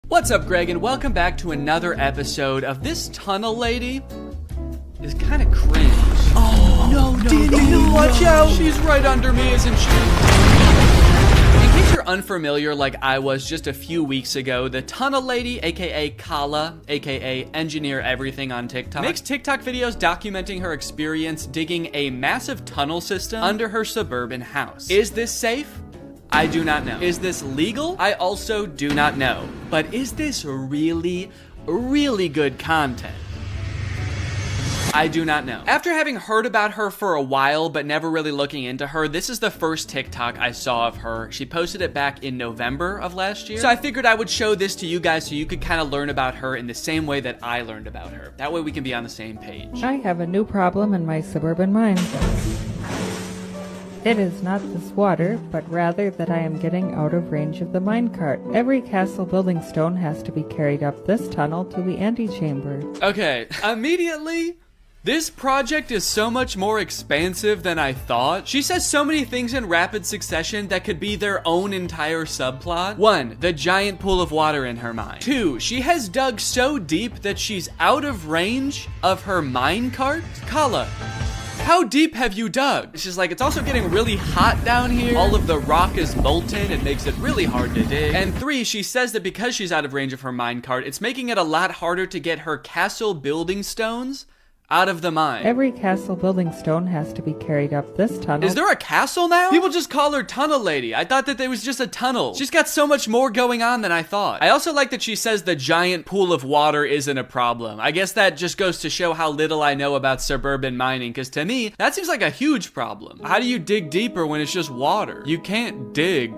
What's up, Greg, and welcome back to another episode of This Tunnel Lady is kind of cringe. Oh, no, Danny, watch out! She's right under me, isn't she? In case you're unfamiliar like I was just a few weeks ago, the Tunnel Lady, aka Kala, aka Engineer Everything on TikTok, makes TikTok videos documenting her experience digging a massive tunnel system under her suburban house. Is this safe? I do not know. Is this legal? I also do not know. But is this really, really good content? I do not know. After having heard about her for a while, but never really looking into her, this is the first TikTok I saw of her. She posted it back in November of last year. So I figured I would show this to you guys so you could kind of learn about her in the same way that I learned about her. That way we can be on the same page. I have a new problem in my suburban mind. It is not this water, but rather that I am getting out of range of the minecart. Every castle building stone has to be carried up this tunnel to the antechamber. Okay, immediately, this project is so much more expansive than I thought. She says so many things in rapid succession that could be their own entire subplot. 1, the giant pool of water in her mind. 2, she has dug so deep that she's out of range of her minecart. Kala, how deep have you dug? She's like, it's also getting really hot down here. All of the rock is molten. It makes it really hard to dig. And 3, she says that because she's out of range of her minecart, it's making it a lot harder to get her castle building stones out of the mine. Every castle building stone has to be carried up this tunnel. Is there a castle now? People just call her Tunnel Lady. I thought that there was just a tunnel. She's got so much more going on than I thought. I also like that she says the giant pool of water isn't a problem. I guess that just goes to show how little I know about suburban mining, because to me, that seems like a huge problem. How do you dig deeper when it's just water? You can't dig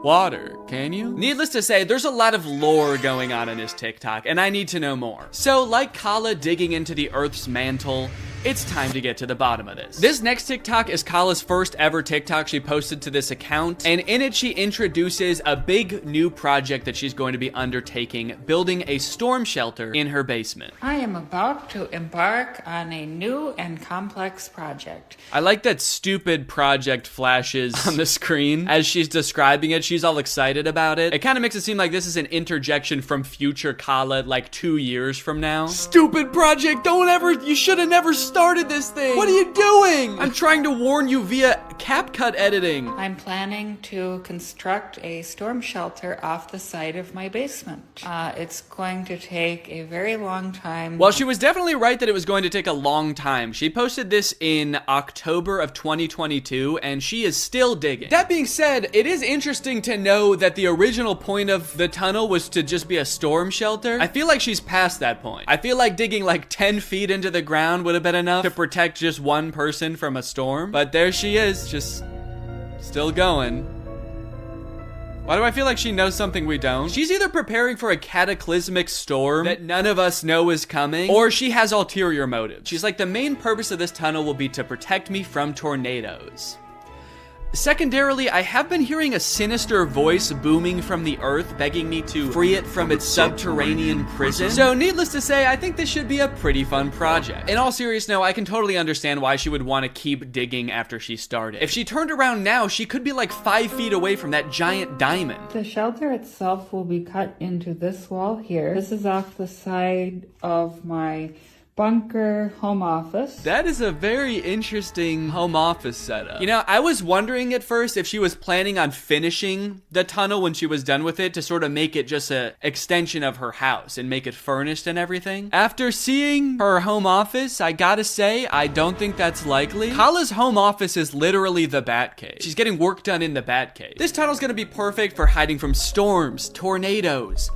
water, can you? Needless to say, there's a lot of lore going on in this TikTok, and I need to know more. So, like Kala digging into the Earth's mantle, it's time to get to the bottom of this. This next TikTok is Kala's first ever TikTok she posted to this account, and in it she introduces a big new project that she's going to be undertaking, building a storm shelter in her basement. I am about to embark on a new and complex project. I like that stupid project flashes on the screen as she's describing it. She's all excited about it. It kind of makes it seem like this is an interjection from future Kala like 2 years from now. Stupid project, you should have never started this thing. What are you doing? I'm trying to warn you via CapCut editing. I'm planning to construct a storm shelter off the side of my basement. It's going to take a very long time. Well, she was definitely right that it was going to take a long time. She posted this in October of 2022, and she is still digging. That being said, it is interesting to know that the original point of the tunnel was to just be a storm shelter. I feel like she's past that point. I feel like digging like 10 feet into the ground would have been enough to protect just one person from a storm. But there she is, just still going. Why do I feel like she knows something we don't? She's either preparing for a cataclysmic storm that none of us know is coming, or she has ulterior motives. She's like, the main purpose of this tunnel will be to protect me from tornadoes. Secondarily, I have been hearing a sinister voice booming from the earth, begging me to free it from its subterranean prison. So needless to say, I think this should be a pretty fun project. In all seriousness, no, I can totally understand why she would want to keep digging after she started. If she turned around now, she could be like 5 feet away from that giant diamond. The shelter itself will be cut into this wall here. This is off the side of my bunker home office. That is a very interesting home office setup. You know, I was wondering at first if she was planning on finishing the tunnel when she was done with it to sort of make it just an extension of her house and make it furnished and everything. After seeing her home office, I gotta say, I don't think that's likely. Kala's home office is literally the Batcave. She's getting work done in the Batcave. This tunnel's gonna be perfect for hiding from storms, tornadoes,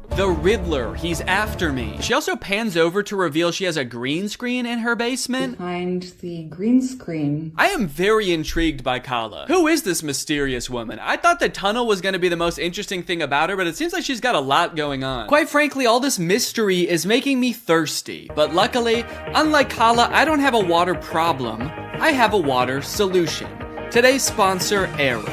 the Riddler, he's after me. She also pans over to reveal she has a green screen in her basement. Behind the green screen. I am very intrigued by Kala. Who is this mysterious woman? I thought the tunnel was going to be the most interesting thing about her, but it seems like she's got a lot going on. Quite frankly, all this mystery is making me thirsty. But luckily, unlike Kala, I don't have a water problem. I have a water solution. Today's sponsor, Aero.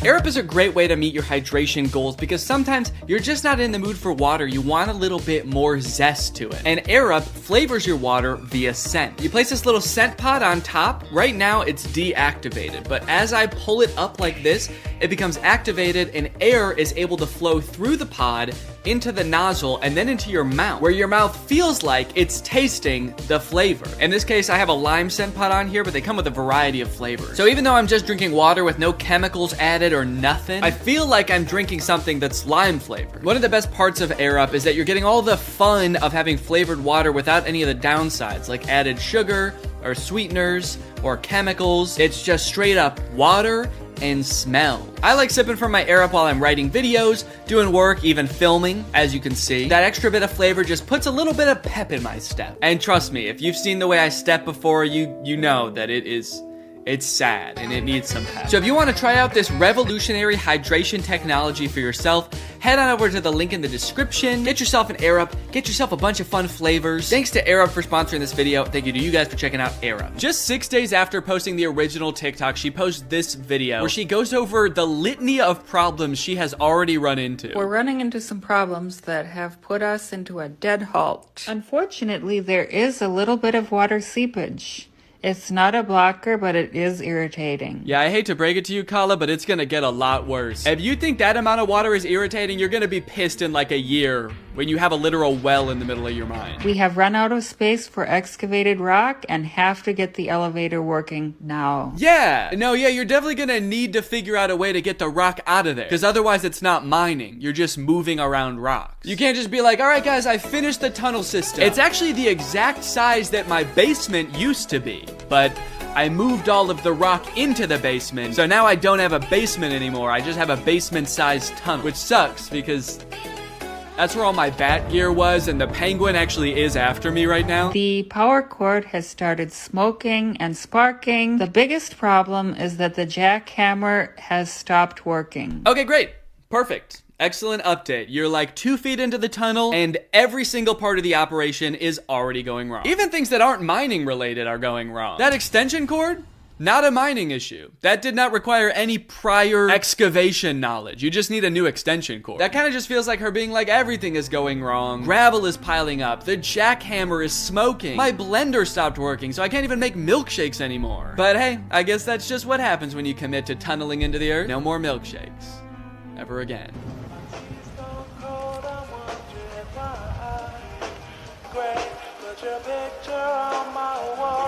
Air Up is a great way to meet your hydration goals because sometimes you're just not in the mood for water. You want a little bit more zest to it. And Air Up flavors your water via scent. You place this little scent pod on top. Right now it's deactivated, but as I pull it up like this, it becomes activated and air is able to flow through the pod into the nozzle and then into your mouth, where your mouth feels like it's tasting the flavor. In this case, I have a lime scent pod on here, but they come with a variety of flavors. So even though I'm just drinking water with no chemicals added or nothing, I feel like I'm drinking something that's lime flavored. One of the best parts of Air Up is that you're getting all the fun of having flavored water without any of the downsides, like added sugar or sweeteners or chemicals. It's just straight up water and smell. I like sipping from my Air Up while I'm writing videos, doing work, even filming, as you can see. That extra bit of flavor just puts a little bit of pep in my step. And trust me, if you've seen the way I step before, you know that it's sad and it needs some pep. So if you want to try out this revolutionary hydration technology for yourself, head on over to the link in the description. Get yourself an Air Up. Get yourself a bunch of fun flavors. Thanks to Air Up for sponsoring this video. Thank you to you guys for checking out Air Up. Just 6 days after posting the original TikTok, she posts this video where she goes over the litany of problems she has already run into. We're running into some problems that have put us into a dead halt. Unfortunately, there is a little bit of water seepage. It's not a blocker, but it is irritating. Yeah, I hate to break it to you, Kala, but it's gonna get a lot worse. If you think that amount of water is irritating, you're gonna be pissed in like a year when you have a literal well in the middle of your mind. We have run out of space for excavated rock and have to get the elevator working now. Yeah, you're definitely gonna need to figure out a way to get the rock out of there, because otherwise it's not mining. You're just moving around rocks. You can't just be like, all right guys, I finished the tunnel system. It's actually the exact size that my basement used to be, but I moved all of the rock into the basement, so now I don't have a basement anymore. I just have a basement-sized tunnel, which sucks because that's where all my bat gear was, and the penguin actually is after me right now. The power cord has started smoking and sparking. The biggest problem is that the jackhammer has stopped working. Okay, great. Perfect. Excellent update. You're like 2 feet into the tunnel, and every single part of the operation is already going wrong. Even things that aren't mining related are going wrong. That extension cord? Not a mining issue. That did not require any prior excavation knowledge. You just need a new extension cord. That kind of just feels like her being like, everything is going wrong. Gravel is piling up. The jackhammer is smoking. My blender stopped working, so I can't even make milkshakes anymore. But hey, I guess that's just what happens when you commit to tunneling into the earth. No more milkshakes. Ever again.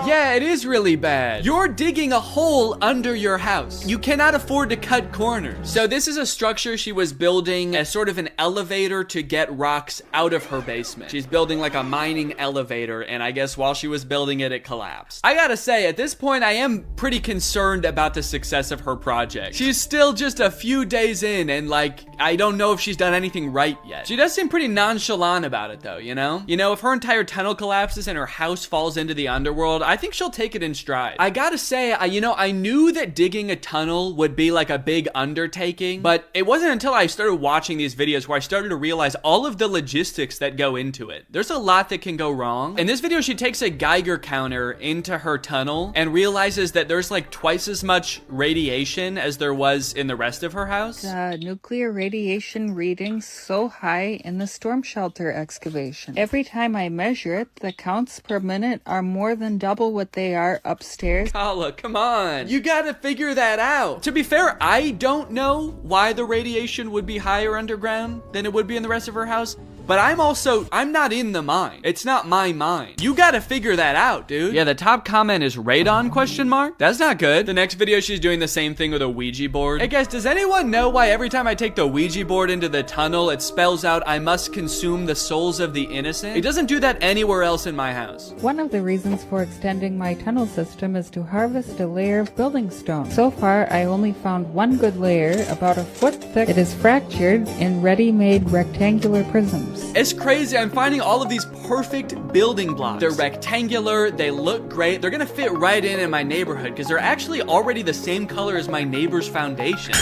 Yeah, it is really bad. You're digging a hole under your house. You cannot afford to cut corners. So this is a structure she was building as sort of an elevator to get rocks out of her basement. She's building like a mining elevator, and I guess while she was building it, it collapsed. I gotta say, at this point, I am pretty concerned about the success of her project. She's still just a few days in, and like, I don't know if she's done anything right yet. She does seem pretty nonchalant about it though, you know? You know, if her entire tunnel collapses and her house falls into the underworld, I think she'll take it in stride. I gotta say, I knew that digging a tunnel would be like a big undertaking, but it wasn't until I started watching these videos where I started to realize all of the logistics that go into it. There's a lot that can go wrong. In this video, she takes a Geiger counter into her tunnel and realizes that there's like twice as much radiation as there was in the rest of her house. The nuclear radiation readings so high in the storm shelter excavation. Every time I measure it, the counts per minute are more than double what they are upstairs. Kala, come on. You gotta figure that out. To be fair, I don't know why the radiation would be higher underground than it would be in the rest of her house. But I'm not in the mine. It's not my mine. You gotta figure that out, dude. Yeah, the top comment is radon question mark? That's not good. The next video, she's doing the same thing with a Ouija board. Hey guys, does anyone know why every time I take the Ouija board into the tunnel, it spells out, I must consume the souls of the innocent? It doesn't do that anywhere else in my house. One of the reasons for extending my tunnel system is to harvest a layer of building stone. So far, I only found one good layer, about a foot thick. It is fractured in ready-made rectangular prisms. It's crazy. I'm finding all of these perfect building blocks. They're rectangular. They look great. They're gonna fit right in my neighborhood because they're actually already the same color as my neighbor's foundation.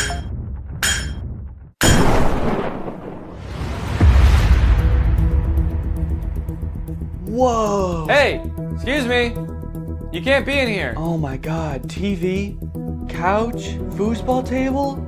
Whoa. Hey, excuse me. You can't be in here. Oh my God. TV, couch, foosball table.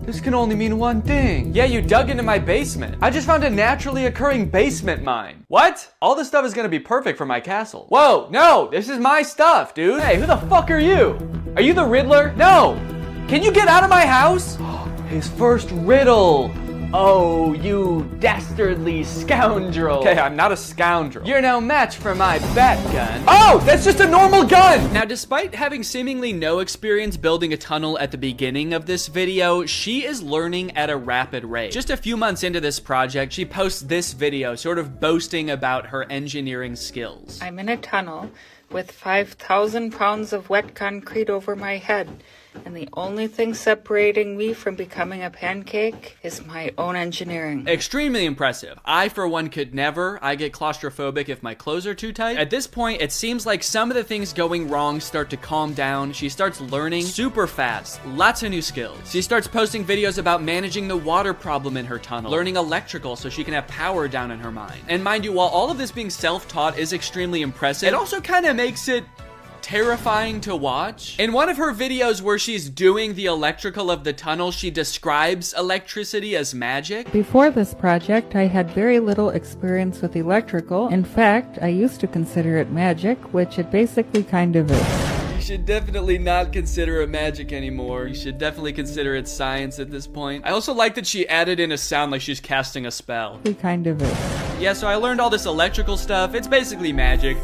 This can only mean one thing. Yeah, you dug into my basement. I just found a naturally occurring basement mine. What? All this stuff is gonna be perfect for my castle. Whoa, no, this is my stuff, dude. Hey, who the fuck are you? Are you the Riddler? No. Can you get out of my house? His first riddle. Oh, you dastardly scoundrel. Okay, I'm not a scoundrel. You're no match for my bat gun. Oh, that's just a normal gun. Now, despite having seemingly no experience building a tunnel at the beginning of this video, she is learning at a rapid rate. Just a few months into this project, she posts this video sort of boasting about her engineering skills. I'm in a tunnel with 5,000 pounds of wet concrete over my head. And the only thing separating me from becoming a pancake is my own engineering. Extremely impressive. I, for one, could never. I get claustrophobic if my clothes are too tight. At this point, it seems like some of the things going wrong start to calm down. She starts learning super fast. Lots of new skills. She starts posting videos about managing the water problem in her tunnel, learning electrical so she can have power down in her mine. And mind you, while all of this being self-taught is extremely impressive, it also kind of makes it terrifying to watch. In one of her videos where she's doing the electrical of the tunnel, she describes electricity as magic. Before this project, I had very little experience with electrical. In fact, I used to consider it magic, which it basically kind of is. You should definitely not consider it magic anymore. You should definitely consider it science at this point. I also like that she added in a sound like she's casting a spell. It kind of is. Yeah, so I learned all this electrical stuff. It's basically magic.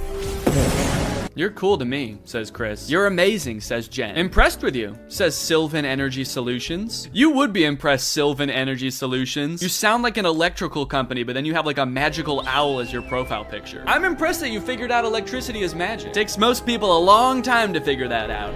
You're cool to me, says Chris. You're amazing, says Jen. Impressed with you, says Sylvan Energy Solutions. You would be impressed, Sylvan Energy Solutions. You sound like an electrical company, but then you have like a magical owl as your profile picture. I'm impressed that you figured out electricity is magic. It takes most people a long time to figure that out.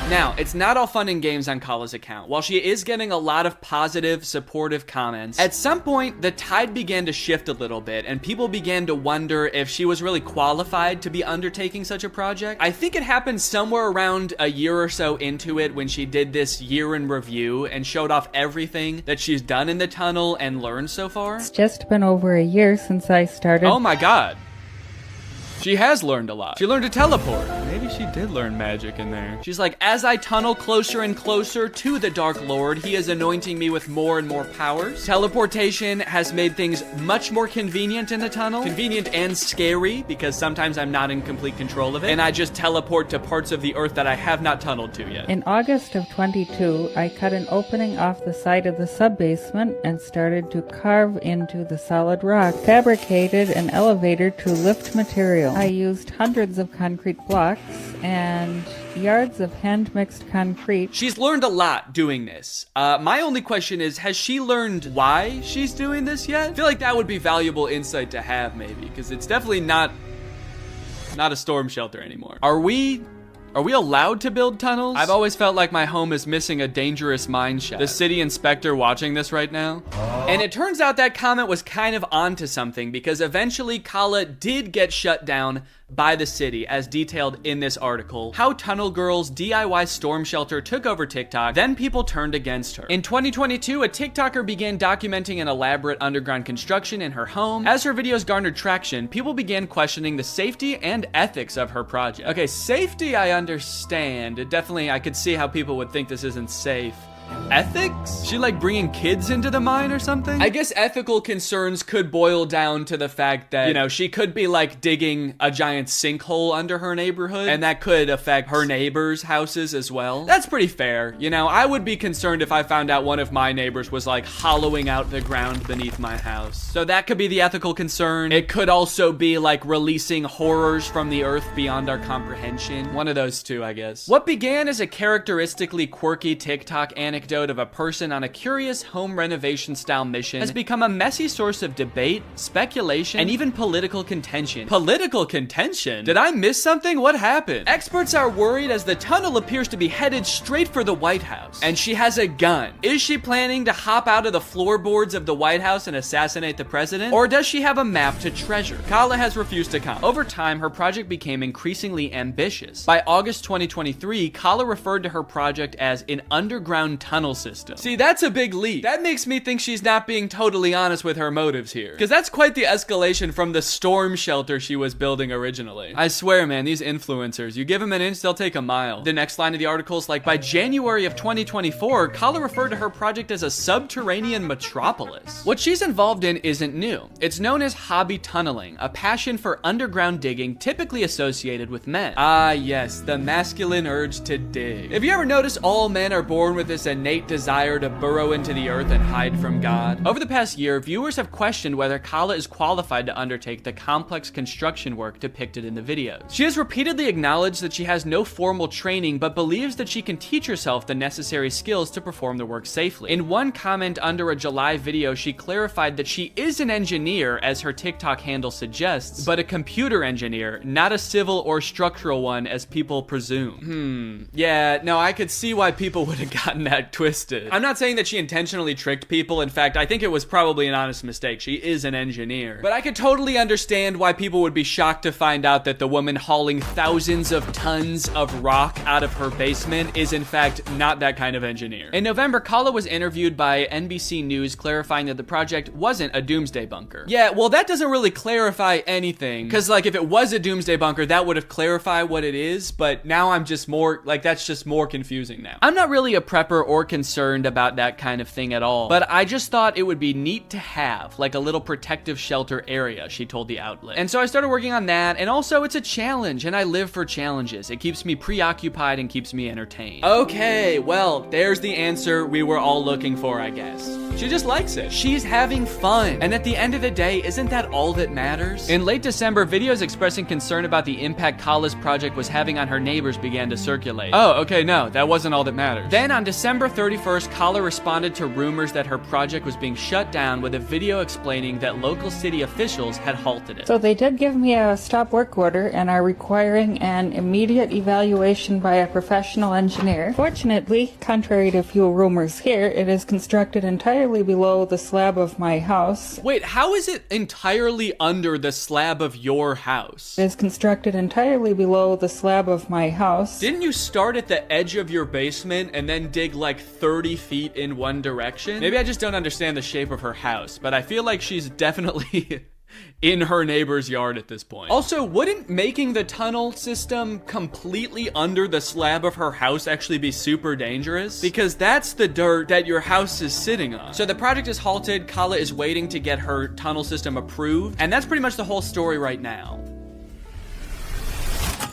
Now, it's not all fun and games on Kala's account. While she is getting a lot of positive, supportive comments, at some point, the tide began to shift a little bit, and people began to wonder if she was really qualified to be undertaking such a project. I think it happened somewhere around a year or so into it when she did this year in review and showed off everything that she's done in the tunnel and learned so far. It's just been over a year since I started. Oh my god. She has learned a lot. She learned to teleport. Maybe she did learn magic in there. She's like, as I tunnel closer and closer to the Dark Lord, he is anointing me with more and more powers. Teleportation has made things much more convenient in the tunnel. Convenient and scary, because sometimes I'm not in complete control of it, and I just teleport to parts of the earth that I have not tunneled to yet. In August of 22, I cut an opening off the side of the sub-basement and started to carve into the solid rock. Fabricated an elevator to lift material. I used hundreds of concrete blocks and yards of hand-mixed concrete. She's learned a lot doing this. My only question is, has she learned why she's doing this yet? I feel like that would be valuable insight to have, maybe, because it's definitely not a storm shelter anymore. Are we allowed to build tunnels? I've always felt like my home is missing a dangerous mine shaft. The city inspector watching this right now? And it turns out that comment was kind of onto something, because eventually Kala did get shut down by the city, as detailed in this article. How Tunnel Girl's DIY storm shelter took over TikTok, then people turned against her. In 2022, a TikToker began documenting an elaborate underground construction in her home. As her videos garnered traction, people began questioning the safety and ethics of her project. Okay, safety I understand. Definitely, I could see how people would think this isn't safe. Ethics? She like bringing kids into the mine or something? I guess ethical concerns could boil down to the fact that, you know, she could be like digging a giant sinkhole under her neighborhood, and that could affect her neighbors' houses as well. That's pretty fair. You know, I would be concerned if I found out one of my neighbors was like hollowing out the ground beneath my house. So that could be the ethical concern. It could also be like releasing horrors from the earth beyond our comprehension. One of those two, I guess. What began as a characteristically quirky TikTok anecdote of a person on a curious home renovation style mission has become a messy source of debate, speculation, and even political contention. Political contention? Did I miss something? What happened? Experts are worried as the tunnel appears to be headed straight for the White House. And she has a gun. Is she planning to hop out of the floorboards of the White House and assassinate the president? Or does she have a map to treasure? Kala has refused to comment. Over time, her project became increasingly ambitious. By August 2023, Kala referred to her project as an underground tunnel system. See, that's a big leap. That makes me think she's not being totally honest with her motives here, because that's quite the escalation from the storm shelter she was building originally. I swear, man, these influencers, you give them an inch, they'll take a mile. The next line of the article is like, by January of 2024, Kala referred to her project as a subterranean metropolis. What she's involved in isn't new. It's known as hobby tunneling, a passion for underground digging typically associated with men. Ah, yes, the masculine urge to dig. Have you ever noticed all men are born with this innate desire to burrow into the earth and hide from God? Over the past year, viewers have questioned whether Kala is qualified to undertake the complex construction work depicted in the videos. She has repeatedly acknowledged that she has no formal training, but believes that she can teach herself the necessary skills to perform the work safely. In one comment under a July video, she clarified that she is an engineer, as her TikTok handle suggests, but a computer engineer, not a civil or structural one, as people presume. Yeah, no, I could see why people would have gotten that twisted. I'm not saying that she intentionally tricked people. In fact, I think it was probably an honest mistake. She is an engineer. But I could totally understand why people would be shocked to find out that the woman hauling thousands of tons of rock out of her basement is in fact not that kind of engineer. In November, Kala was interviewed by NBC News clarifying that the project wasn't a doomsday bunker. Yeah, well, that doesn't really clarify anything, because like if it was a doomsday bunker, that would have clarified what it is, but now I'm just more, like that's just more confusing now. I'm not really a prepper or concerned about that kind of thing at all, but I just thought it would be neat to have, like a little protective shelter area, she told the outlet. And so I started working on that, and also it's a challenge, and I live for challenges. It keeps me preoccupied and keeps me entertained. Okay, well, there's the answer we were all looking for, I guess. She just likes it. She's having fun. And at the end of the day, isn't that all that matters? In late December, videos expressing concern about the impact Kala's project was having on her neighbors began to circulate. Oh, okay, no, that wasn't all that matters. Then on December 31st, Kala responded to rumors that her project was being shut down with a video explaining that local city officials had halted it. So they did give me a stop work order and are requiring an immediate evaluation by a professional engineer. Fortunately, contrary to few rumors here, it is constructed entirely below the slab of my house. Wait, how is it entirely under the slab of your house? It is constructed entirely below the slab of my house. Didn't you start at the edge of your basement and then dig like 30 feet in one direction? Maybe I just don't understand the shape of her house, but I feel like she's definitely in her neighbor's yard at this point. Also, wouldn't making the tunnel system completely under the slab of her house actually be super dangerous? Because that's the dirt that your house is sitting on. So the project is halted. Kala is waiting to get her tunnel system approved, and that's pretty much the whole story right now.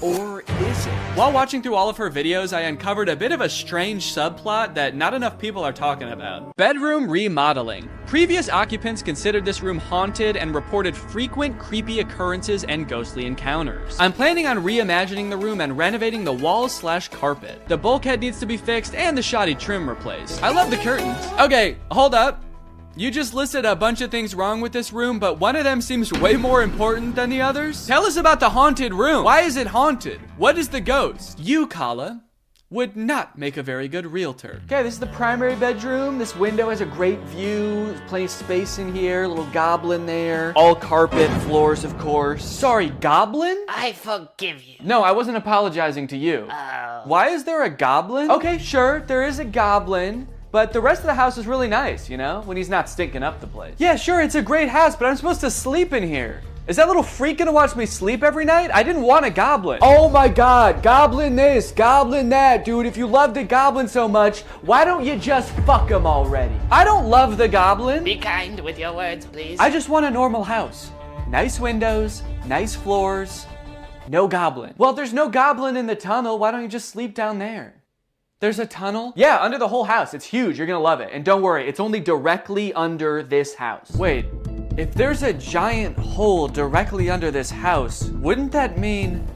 Or is it? While watching through all of her videos, I uncovered a bit of a strange subplot that not enough people are talking about. Bedroom remodeling. Previous occupants considered this room haunted and reported frequent creepy occurrences and ghostly encounters. I'm planning on reimagining the room and renovating the walls/carpet. The bulkhead needs to be fixed and the shoddy trim replaced. I love the curtains. Okay, hold up. You just listed a bunch of things wrong with this room, but one of them seems way more important than the others. Tell us about the haunted room. Why is it haunted? What is the ghost? You, Kala, would not make a very good realtor. Okay, this is the primary bedroom. This window has a great view. There's plenty of space in here. Little goblin there. All carpet, floors, of course. Sorry, goblin? I forgive you. No, I wasn't apologizing to you. Oh. Why is there a goblin? Okay, sure, there is a goblin. But the rest of the house is really nice, you know, when he's not stinking up the place. Yeah, sure, it's a great house, but I'm supposed to sleep in here. Is that little freak gonna watch me sleep every night? I didn't want a goblin. Oh my god, goblin this, goblin that. Dude, if you love the goblin so much, why don't you just fuck him already? I don't love the goblin. Be kind with your words, please. I just want a normal house. Nice windows, nice floors, no goblin. Well, if there's no goblin in the tunnel, why don't you just sleep down there? There's a tunnel? Yeah, under the whole house. It's huge. You're gonna love it. And don't worry, it's only directly under this house. Wait, if there's a giant hole directly under this house, wouldn't that mean...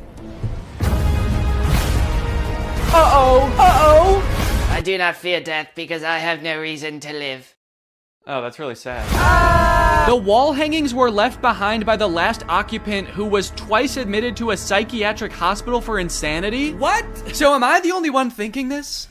Uh-oh! I do not fear death because I have no reason to live. Oh, that's really sad. The wall hangings were left behind by the last occupant who was twice admitted to a psychiatric hospital for insanity? What? So am I the only one thinking this?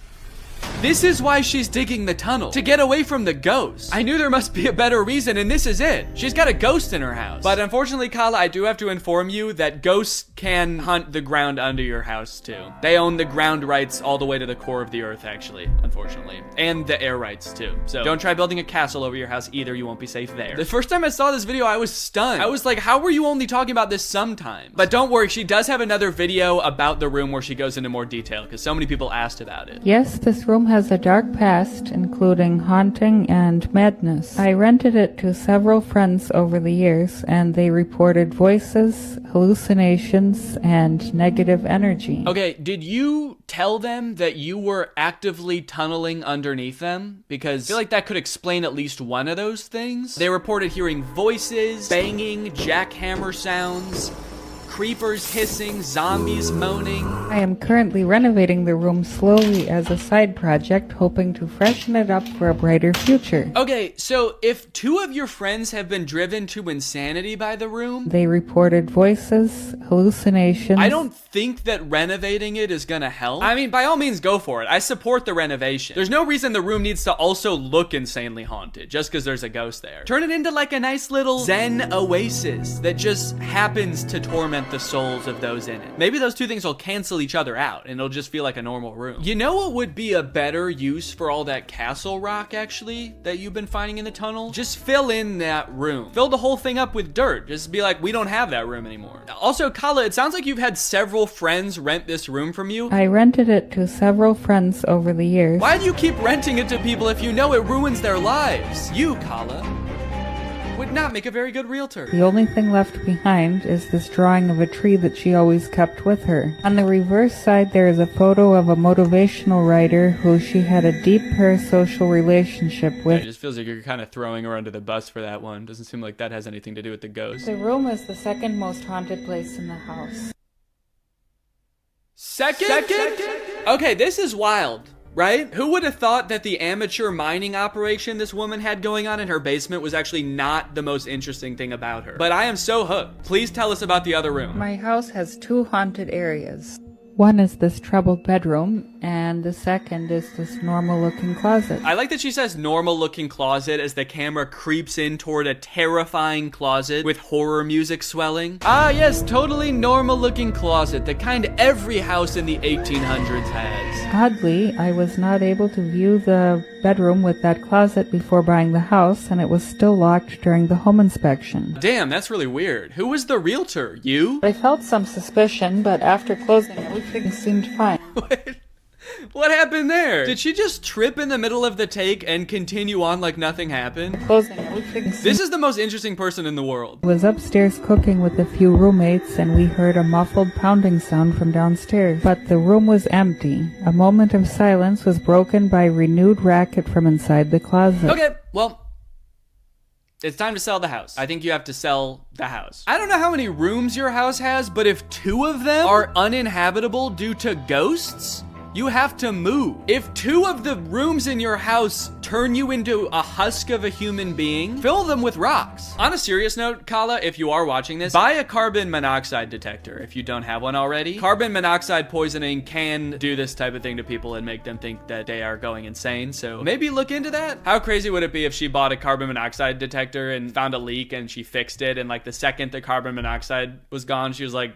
This is why she's digging the tunnel, to get away from the ghost. I knew there must be a better reason, and this is it. She's got a ghost in her house. But unfortunately, Kala, I do have to inform you that ghosts can hunt the ground under your house too. They own the ground rights all the way to the core of the earth, actually, unfortunately. And the air rights too. So don't try building a castle over your house either. You won't be safe there. The first time I saw this video, I was stunned. I was like, how were you only talking about this sometimes? But don't worry, she does have another video about the room where she goes into more detail because so many people asked about it. Yes, this room has a dark past, including haunting and madness. I rented it to several friends over the years, and they reported voices, hallucinations, and negative energy. Okay, did you tell them that you were actively tunneling underneath them? Because I feel like that could explain at least one of those things. They reported hearing voices, banging, jackhammer sounds, creepers hissing, zombies moaning. I am currently renovating the room slowly as a side project, hoping to freshen it up for a brighter future. Okay, so if two of your friends have been driven to insanity by the room, They reported voices, hallucinations. I don't think that renovating it is gonna help. I mean, by all means, go for it. I support the renovation. There's no reason the room needs to also look insanely haunted just because there's a ghost there. Turn it into like a nice little zen oasis that just happens to torment the souls of those in it. Maybe those two things will cancel each other out and it'll just feel like a normal room. You know what would be a better use for all that castle rock, actually, that you've been finding in the tunnel? Just fill in that room. Fill the whole thing up with dirt. Just be like, we don't have that room anymore. Also, Kala, it sounds like you've had several friends rent this room from you. I rented it to several friends over the years. Why do you keep renting it to people if you know it ruins their lives? You, Kala, would not make a very good realtor. The only thing left behind is this drawing of a tree that she always kept with her. On the reverse side, there is a photo of a motivational writer who she had a deep parasocial relationship with. It just feels like you're kind of throwing her under the bus for that one. Doesn't seem like that has anything to do with the ghost. The room is the second most haunted place in the house. Second? Okay, this is wild. Right? Who would have thought that the amateur mining operation this woman had going on in her basement was actually not the most interesting thing about her? But I am so hooked. Please tell us about the other room. My house has two haunted areas. One is this troubled bedroom, and the second is this normal-looking closet. I like that she says normal-looking closet as the camera creeps in toward a terrifying closet with horror music swelling. Ah, yes, totally normal-looking closet, the kind every house in the 1800s has. Oddly, I was not able to view the bedroom with that closet before buying the house, and it was still locked during the home inspection. Damn, that's really weird. Who was the realtor? You? I felt some suspicion, but after closing, everything seemed fine. Wait, what happened there? Did she just trip in the middle of the take and continue on like nothing happened? Closing, everything seemed This is the most interesting person in the world. I was upstairs cooking with a few roommates, and we heard a muffled pounding sound from downstairs. But the room was empty. A moment of silence was broken by renewed racket from inside the closet. Okay, well, it's time to sell the house. I think you have to sell the house. I don't know how many rooms your house has, but if two of them are uninhabitable due to ghosts, you have to move. If two of the rooms in your house turn you into a husk of a human being, fill them with rocks. On a serious note, Kala, if you are watching this, buy a carbon monoxide detector if you don't have one already. Carbon monoxide poisoning can do this type of thing to people and make them think that they are going insane, so maybe look into that. How crazy would it be if she bought a carbon monoxide detector and found a leak and she fixed it, and like the second the carbon monoxide was gone, she was like,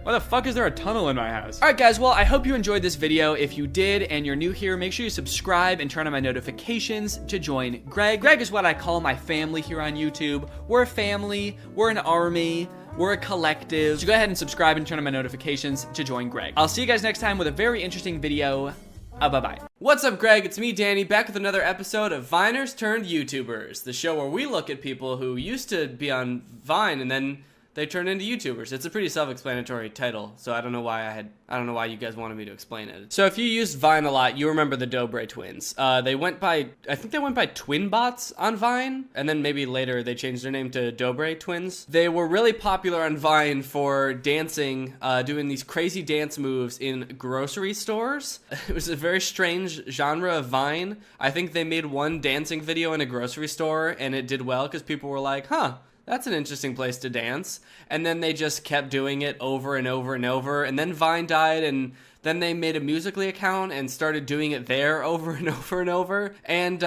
why the fuck is there a tunnel in my house? All right, guys, well, I hope you enjoyed this video. If you did and you're new here, make sure you subscribe and turn on my notifications to join Greg. Greg is what I call my family here on YouTube. We're a family, we're an army, we're a collective. So go ahead and subscribe and turn on my notifications to join Greg. I'll see you guys next time with a very interesting video. Bye-bye. What's up, Greg? It's me, Danny, back with another episode of Viners Turned YouTubers, the show where we look at people who used to be on Vine and then they turned into YouTubers. It's a pretty self-explanatory title, so I don't know why you guys wanted me to explain it. So if you used Vine a lot, you remember the Dobre twins. I think they went by Twin Bots on Vine, and then maybe later they changed their name to Dobre twins. They were really popular on Vine for dancing, doing these crazy dance moves in grocery stores. It was a very strange genre of Vine. I think they made one dancing video in a grocery store, and it did well because people were like, huh, that's an interesting place to dance. And then they just kept doing it over and over and over. And then Vine died and Then they made a Musical.ly account and started doing it there over and over and over. And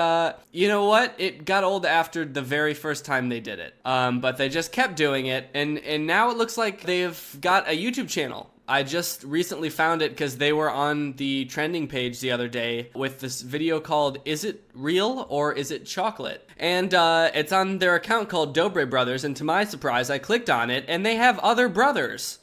you know what? It got old after the very first time they did it. But they just kept doing it, and now it looks like they've got a YouTube channel. I just recently found it because they were on the trending page the other day with this video called Is It Real or Is It Chocolate? And it's on their account called Dobre Brothers, and to my surprise, I clicked on it, and they have other brothers.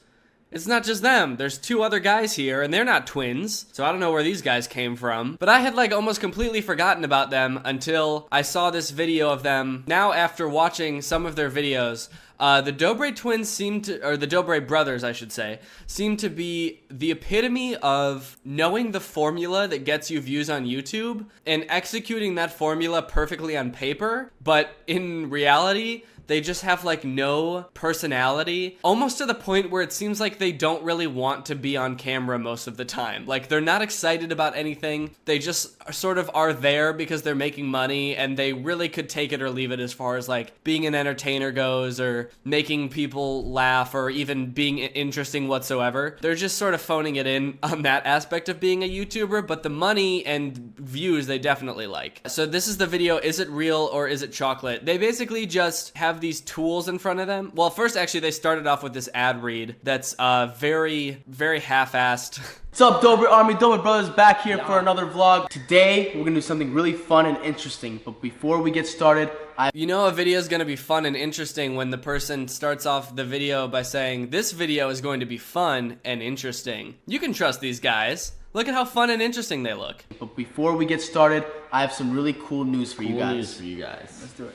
It's not just them. There's 2 other guys here, and they're not twins, so I don't know where these guys came from. But I had like almost completely forgotten about them until I saw this video of them. Now, after watching some of their videos, the Dobre twins or the Dobre brothers, I should say, seem to be the epitome of knowing the formula that gets you views on YouTube and executing that formula perfectly on paper, but in reality, they just have like no personality, almost to the point where it seems like they don't really want to be on camera most of the time. Like, they're not excited about anything. They just sort of are there because they're making money, and they really could take it or leave it as far as like being an entertainer goes, or making people laugh, or even being interesting whatsoever. They're just sort of phoning it in on that aspect of being a YouTuber, but the money and views they definitely like. So this is the video, Is It Real or Is It Chocolate? They basically just have these tools in front of them. Well, first, actually, they started off with this ad read that's very, very half-assed. What's up, Dobre Army? Dobre Brothers back here for another vlog. Today, we're gonna do something really fun and interesting. But before we get started, you know a video is gonna be fun and interesting when the person starts off the video by saying, this video is going to be fun and interesting. You can trust these guys. Look at how fun and interesting they look. But before we get started, I have some really cool news for you guys. Let's do it.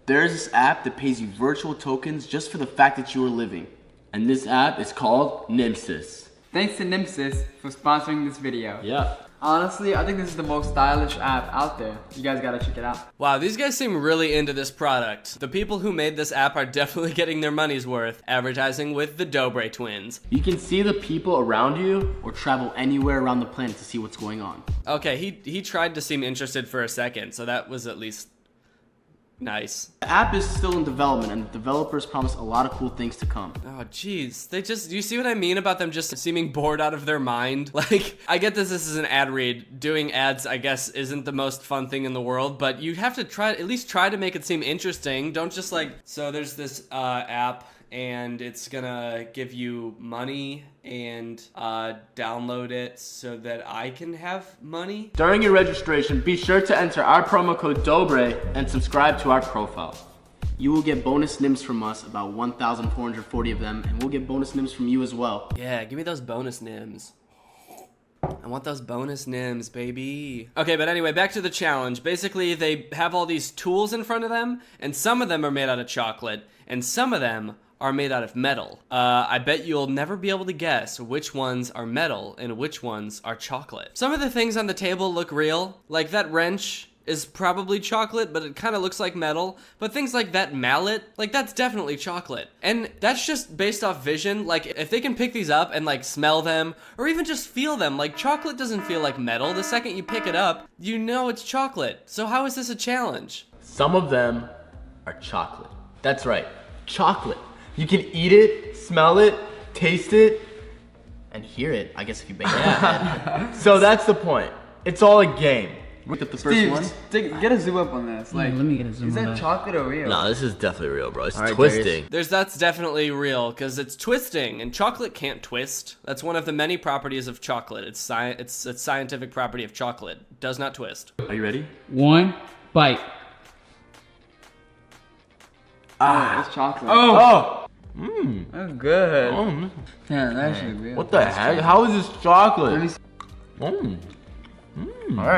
There's this app that pays you virtual tokens just for the fact that you are living. And this app is called Nimsys. Thanks to Nimsys for sponsoring this video. Yeah. Honestly, I think this is the most stylish app out there. You guys gotta check it out. Wow, these guys seem really into this product. The people who made this app are definitely getting their money's worth advertising with the Dobre twins. You can see the people around you or travel anywhere around the planet to see what's going on. Okay, he tried to seem interested for a second, so that was at least nice. The app is still in development, and the developers promise a lot of cool things to come. Oh, jeez. Do you see what I mean about them just seeming bored out of their mind? Like, I get this is an ad read. Doing ads, I guess, isn't the most fun thing in the world, but you have to at least try to make it seem interesting. Don't just like, so there's this app, and it's gonna give you money and download it so that I can have money. During your registration, be sure to enter our promo code Dobre and subscribe to our profile. You will get bonus NIMS from us, about 1,440 of them, and we'll get bonus NIMS from you as well. Yeah, give me those bonus NIMS. I want those bonus NIMS, baby. Okay, but anyway, back to the challenge. Basically, they have all these tools in front of them, and some of them are made out of chocolate, and some of them are made out of metal. I bet you'll never be able to guess which ones are metal and which ones are chocolate. Some of the things on the table look real, like that wrench is probably chocolate, but it kind of looks like metal. But things like that mallet, like that's definitely chocolate. And that's just based off vision. Like if they can pick these up and like smell them or even just feel them, like chocolate doesn't feel like metal. The second you pick it up, you know it's chocolate. So how is this a challenge? Some of them are chocolate. That's right, chocolate. You can eat it, smell it, taste it, And hear it, I guess, if you bang it. yeah. So that's the point. It's all a game. Look at the first one. Get a zoom up on this. Like, let me get a zoom is on that that. chocolate or real? No, this is definitely real, bro. It's Alright, twisting. That's definitely real because it's twisting, and chocolate can't twist. That's one of the many properties of chocolate. It's a scientific property of chocolate. It does not twist. Are you ready? One bite. It's chocolate. Oh! That's good. Mm. Yeah, that should be real. What the heck? How is this chocolate?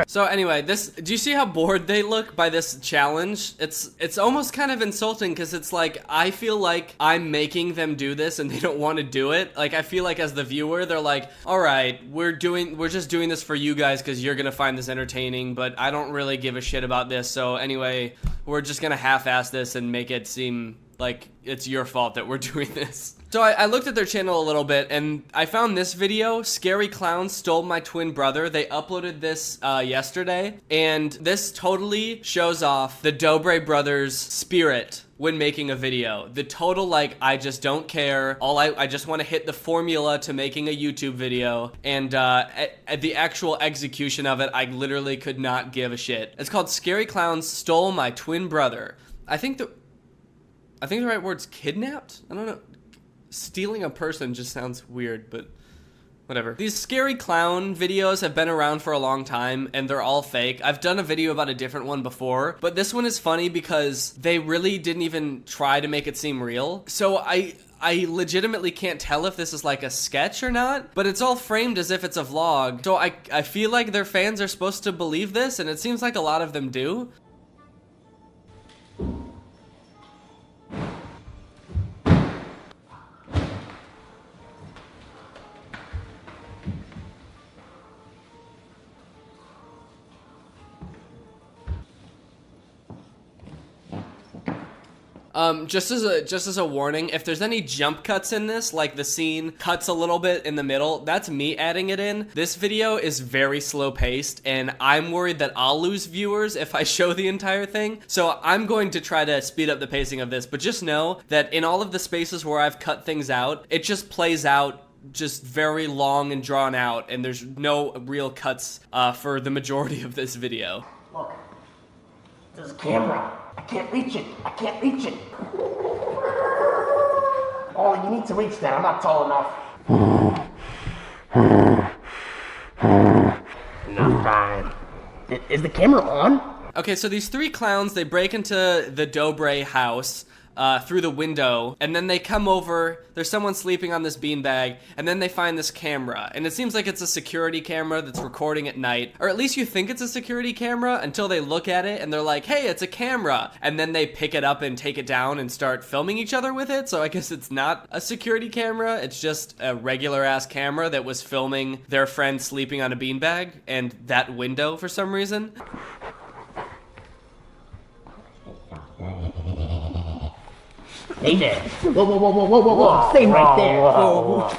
So anyway, do you see how bored they look by this challenge? It's almost kind of insulting because it's like, I feel like I'm making them do this and they don't want to do it. Like, I feel like as the viewer, they're like, all right, we're just doing this for you guys because you're going to find this entertaining, but I don't really give a shit about this. So anyway, we're just going to half-ass this and make it seem like it's your fault that we're doing this. So I looked at their channel a little bit and I found this video, Scary Clowns Stole My Twin Brother. They uploaded this yesterday, and this totally shows off the Dobre brothers' spirit when making a video. The total, like, I just don't care. I just want to hit the formula to making a YouTube video, and at the actual execution of it, I literally could not give a shit. It's called Scary Clowns Stole My Twin Brother. I think the right word's kidnapped? I don't know. Stealing a person just sounds weird, but whatever. These scary clown videos have been around for a long time, and they're all fake. I've done a video about a different one before, but this one is funny because they really didn't even try to make it seem real. So I legitimately can't tell if this is like a sketch or not, but it's all framed as if it's a vlog. So I feel like their fans are supposed to believe this, and it seems like a lot of them do. Just as a warning, if there's any jump cuts in this, like the scene cuts a little bit in the middle, that's me adding it in. This video is very slow paced, and I'm worried that I'll lose viewers if I show the entire thing. So I'm going to try to speed up the pacing of this, but just know that in all of the spaces where I've cut things out, it just plays out just very long and drawn out, and there's no real cuts for the majority of this video. Look, this camera. I can't reach it. I can't reach it. Oh, you need to reach that. I'm not tall enough. Enough time. Is the camera on? Okay, so these three clowns, they break into the Dobre house through the window, and then they come over, there's someone sleeping on this beanbag, and then they find this camera, and it seems like it's a security camera that's recording at night, or at least you think it's a security camera until they look at it and they're like, hey, it's a camera, and then they pick it up and take it down and start filming each other with it. So I guess it's not a security camera, it's just a regular ass camera that was filming their friend sleeping on a beanbag and that window for some reason. Stay there. Whoa, whoa, whoa, whoa, whoa, whoa, whoa. Stay right there. Whoa.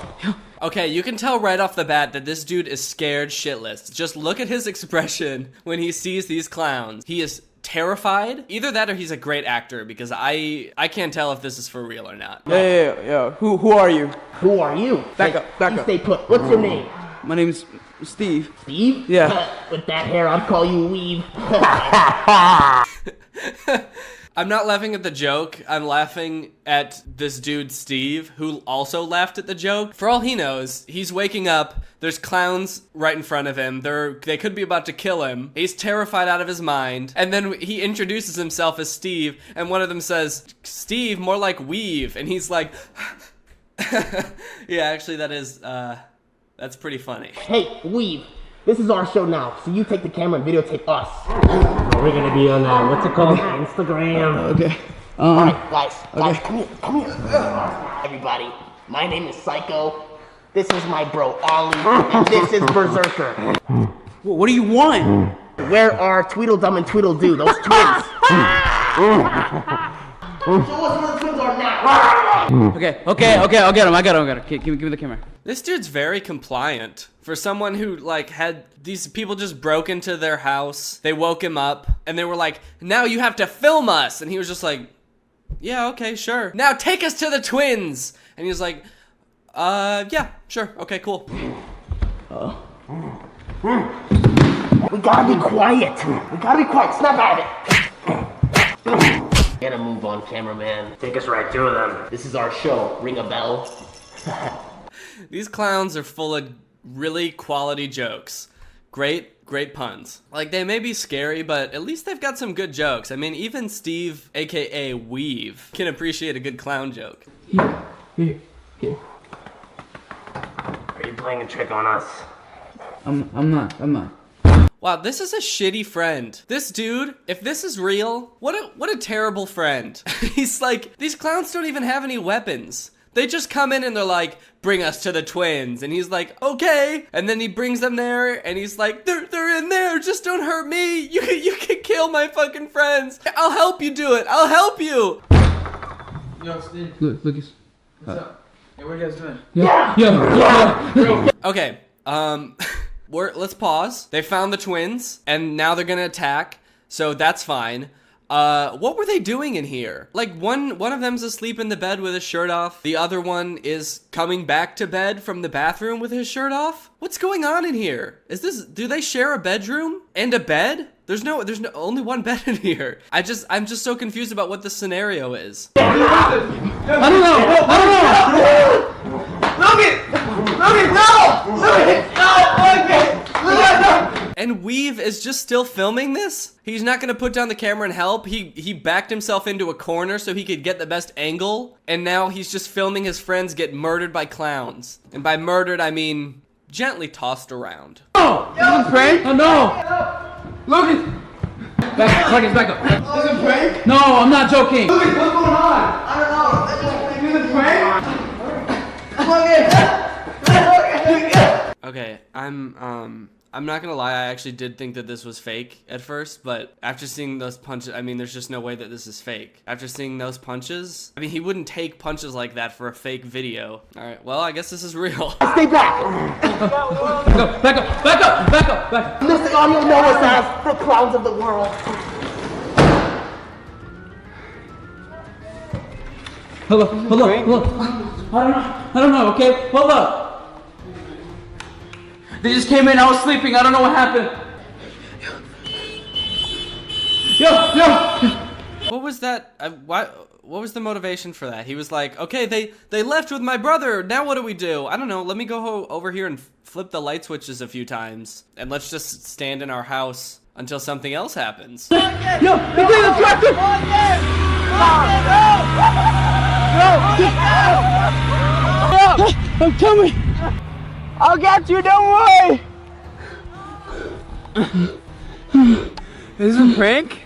Okay, you can tell right off the bat that this dude is scared shitless. Just look at his expression when he sees these clowns. He is terrified. Either that or he's a great actor, because I can't tell if this is for real or not. Yeah. Who are you? Who are you? Back up. Stay put. What's your name? My name's Steve. Steve? Yeah. With that hair, I'd call you Weave. I'm not laughing at the joke, I'm laughing at this dude Steve, who also laughed at the joke. For all he knows, he's waking up, there's clowns right in front of him, they could be about to kill him, he's terrified out of his mind, and then he introduces himself as Steve, and one of them says, Steve, more like Weave, and he's like, yeah, actually that's pretty funny. Hey, Weave, this is our show now, so you take the camera and videotape us. We're gonna be on what's it called? Instagram. Okay. Alright, guys, come here. Everybody, my name is Psycho. This is my bro Ollie, and this is Berserker. What do you want? Where are Tweedledum and Tweedledoo, those twins? Show us where the twins are now. Okay, I'll get him. I got him. Give me the camera. This dude's very compliant. For someone who, like, had these people just broke into their house, they woke him up, and they were like, now you have to film us! And he was just like, yeah, okay, sure. Now take us to the twins! And he was like, yeah, sure, okay, cool. We gotta be quiet. Snap out of it. Get a move on, cameraman. Take us right to them. This is our show. Ring a bell. These clowns are full of really quality jokes. Great puns. Like, they may be scary, but at least they've got some good jokes. I mean, even Steve, aka Weave, can appreciate a good clown joke. Here. Are you playing a trick on us? I'm not. Wow, this is a shitty friend. This dude, if this is real, what a terrible friend. He's like, these clowns don't even have any weapons. They just come in and they're like, bring us to the twins. And he's like, okay. And then he brings them there and he's like, they're in there. Just don't hurt me. You can kill my fucking friends. I'll help you do it. I'll help you. Yo, Steve. Lucas. What's up? Hey, what are you guys doing? Yeah. Okay, let's pause. They found the twins and now they're gonna attack. So that's fine. What were they doing in here? Like one of them's asleep in the bed with his shirt off. The other one is coming back to bed from the bathroom with his shirt off. What's going on in here? Do they share a bedroom and a bed? There's no only one bed in here. I'm just so confused about what the scenario is. I don't know. And Weave is just still filming this? He's not gonna put down the camera and help. He backed himself into a corner so he could get the best angle, and now he's just filming his friends get murdered by clowns. And by murdered, I mean gently tossed around. Oh! This is a prank? Oh no! Lucas! Back up. This is a prank? No, I'm not joking. Lucas, what's going on? I don't know. This is a prank? Okay, I'm not gonna lie, I actually did think that this was fake at first, but after seeing those punches, I mean, there's just no way that this is fake. After seeing those punches, I mean, he wouldn't take punches like that for a fake video. Alright, well, I guess this is real. Stay back! Back up. Listen, all you know is as the clowns of the world. Hold up. I don't know, okay? Hold up. They just came in, I was sleeping, I don't know what happened. Yo! What was that? What was the motivation for that? He was like, okay, they left with my brother, now what do we do? I don't know, let me go over here and flip the light switches a few times, and let's just stand in our house until something else happens. Yo! They did the tractor! No! I'm coming! I'll get you, don't worry! Is this a prank?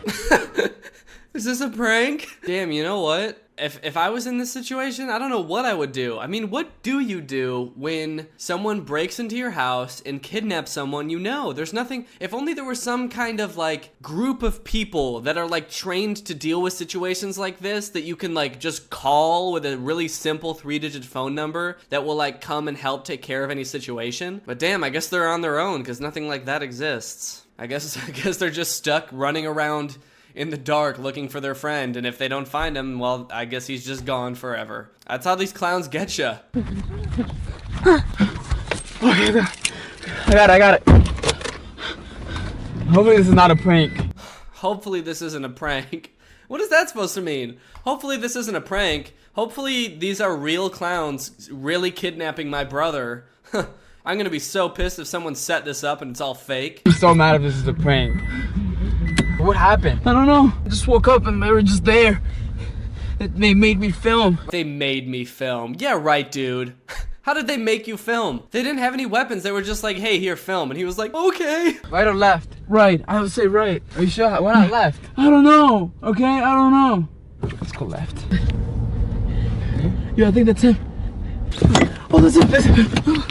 Is this a prank? Damn, you know what? If I was in this situation, I don't know what I would do. I mean, what do you do when someone breaks into your house and kidnaps someone you know? There's nothing, if only there was some kind of like group of people that are like trained to deal with situations like this that you can like just call with a really simple 3-digit phone number that will like come and help take care of any situation. But damn, I guess they're on their own because nothing like that exists. I guess they're just stuck running around in the dark looking for their friend, and if they don't find him, well, I guess he's just gone forever. That's how these clowns get ya. Okay, I got it. Hopefully this is not a prank. Hopefully this isn't a prank. What is that supposed to mean? Hopefully this isn't a prank. Hopefully these are real clowns really kidnapping my brother. I'm gonna be so pissed if someone set this up and it's all fake. I'm so mad if this is a prank. What happened? I don't know. I just woke up and they were just there. They made me film. They made me film. Yeah, right, dude. How did they make you film? They didn't have any weapons. They were just like, hey, here, film. And he was like, okay. Right or left? Right. I would say right. Are you sure? Why not left? I don't know. Okay, I don't know. Let's go left. Yeah, I think that's him. Oh, that's him.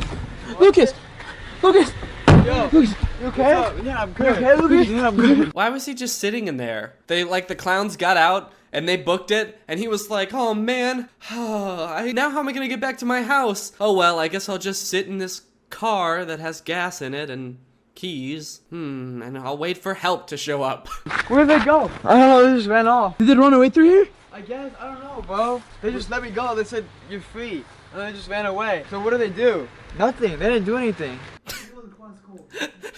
Lucas. Yo, Lucas, you okay? Yeah, I'm good. You okay, Lucas? Yeah, I'm good. Why was he just sitting in there? The clowns got out and they booked it and he was like, oh man, now how am I gonna get back to my house? Oh well, I guess I'll just sit in this car that has gas in it and keys. And I'll wait for help to show up. Where'd they go? I don't know, they just ran off. Did they run away through here? I guess, I don't know, bro. They just let me go. They said, you're free. And they just ran away. So what do they do? Nothing. They didn't do anything.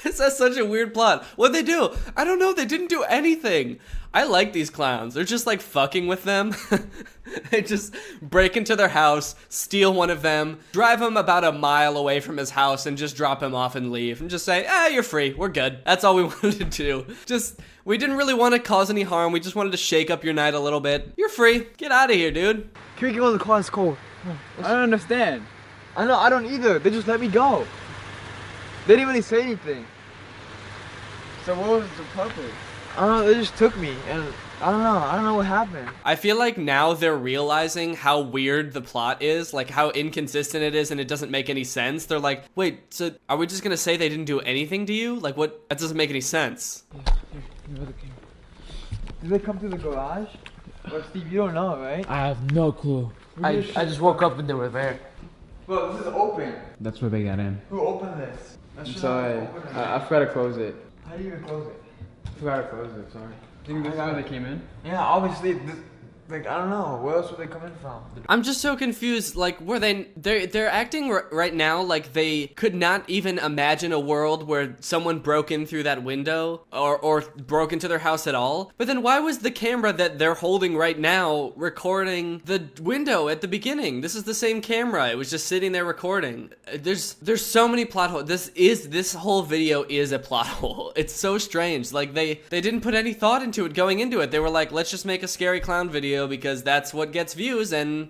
That's such a weird plot. What'd they do? I don't know. They didn't do anything. I like these clowns. They're just like fucking with them. They just break into their house, steal one of them, drive him about a mile away from his house and just drop him off and leave and just say, you're free. We're good. That's all we wanted to do. We didn't really want to cause any harm. We just wanted to shake up your night a little bit. You're free. Get out of here, dude. Can we go in the car? It's cold. I don't understand. I know, I don't either. They just let me go. They didn't really say anything. So what was the purpose? I don't know, they just took me and I don't know what happened. I feel like now they're realizing how weird the plot is, like how inconsistent it is and it doesn't make any sense. They're like, wait, so are we just gonna say they didn't do anything to you? Like what, that doesn't make any sense. Did they come through the garage? Or Steve, you don't know, right? I have no clue. I just woke up and they were there. Bro, this is open. That's where they got in. Who opened this? I'm sorry. I forgot to close it. How do you even close it? I forgot to close it, sorry. Think this is where they came in? Yeah, obviously. Like, I don't know. Where else would they come in from? I'm just so confused. Like, were they're acting right now like they could not even imagine a world where someone broke in through that window or broke into their house at all. But then why was the camera that they're holding right now recording the window at the beginning? This is the same camera. It was just sitting there recording. There's so many plot holes. This whole video is a plot hole. It's so strange. Like they didn't put any thought into it going into it. They were like, let's just make a scary clown video because that's what gets views and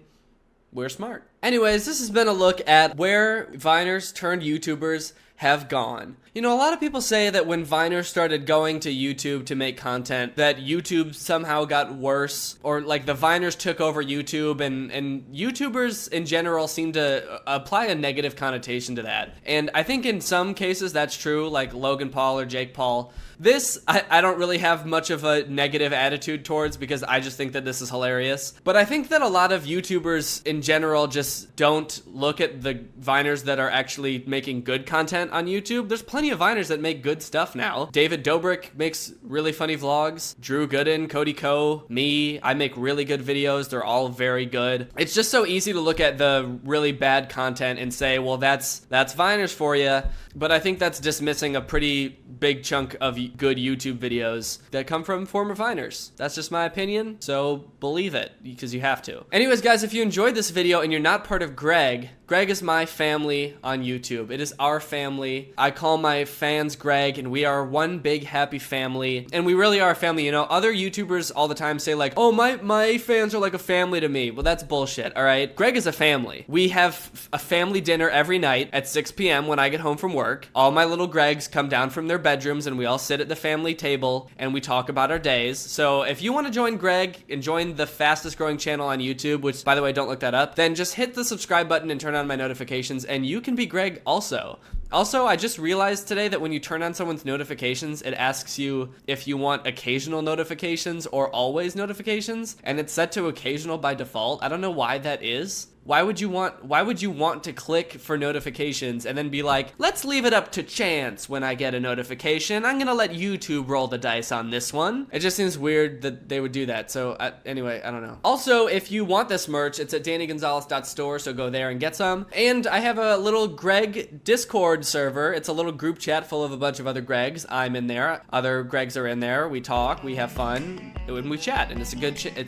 we're smart. Anyways, this has been a look at where Viners turned YouTubers have gone. You know, a lot of people say that when Viners started going to YouTube to make content, that YouTube somehow got worse, or like the Viners took over YouTube, and YouTubers in general seem to apply a negative connotation to that. And I think in some cases that's true, like Logan Paul or Jake Paul. This, I don't really have much of a negative attitude towards because I just think that this is hilarious. But I think that a lot of YouTubers in general just don't look at the Viners that are actually making good content on YouTube. There's plenty of Viners that make good stuff now. David Dobrik makes really funny vlogs. Drew Gooden, Cody Ko, me, I make really good videos. They're all very good. It's just so easy to look at the really bad content and say, well, that's Viners for you. But I think that's dismissing a pretty big chunk of good YouTube videos that come from former Viners. That's just my opinion, so believe it, because you have to. Anyways, guys, if you enjoyed this video and you're not part of Greg is my family on YouTube. It is our family. I call my fans Greg, and we are one big happy family, and we really are a family. You know, other YouTubers all the time say like, oh, my fans are like a family to me. Well, that's bullshit, all right? Greg is a family. We have a family dinner every night at 6 p.m. when I get home from work. All my little Gregs come down from their bedrooms, and we all sit at the family table, and we talk about our days. So if you want to join Greg and join the fastest growing channel on YouTube, which, by the way, don't look that up, then just hit the subscribe button and turn on my notifications, and you can be Greg also. Also, I just realized today that when you turn on someone's notifications, it asks you if you want occasional notifications or always notifications, and it's set to occasional by default. I don't know why that is. Why would you want to click for notifications and then be like, let's leave it up to chance when I get a notification. I'm gonna let YouTube roll the dice on this one. It just seems weird that they would do that. So anyway, I don't know. Also, if you want this merch, it's at dannygonzalez.store, so go there and get some. And I have a little Greg Discord server. It's a little group chat full of a bunch of other Gregs. I'm in there. Other Gregs are in there. We talk, we have fun, and we chat. And it's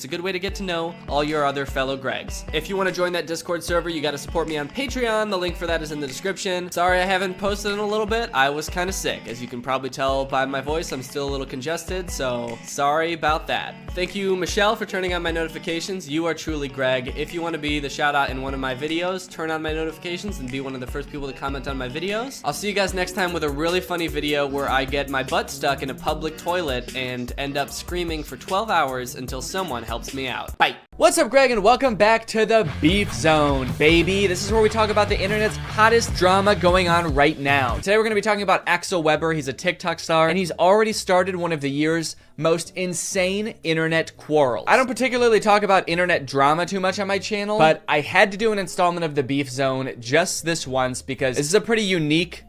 a good way to get to know all your other fellow Gregs. If you want to join that Discord server, you got to support me on Patreon. The link for that is in the description. Sorry I haven't posted in a little bit. I was kind of sick. As you can probably tell by my voice, I'm still a little congested, so sorry about that. Thank you, Michelle, for turning on my notifications. You are truly Greg. If you want to be the shout out in one of my videos, turn on my notifications and be one of the first people to comment on my videos. I'll see you guys next time with a really funny video where I get my butt stuck in a public toilet and end up screaming for 12 hours until someone helps me out. Bye. What's up, Greg, and welcome back to the Beef Zone, baby. This is where we talk about the internet's hottest drama going on right now. Today we're going to be talking about Axel Weber. He's a TikTok star, and he's already started one of the year's most insane internet quarrels. I don't particularly talk about internet drama too much on my channel, but I had to do an installment of the Beef Zone just this once because this is a pretty unique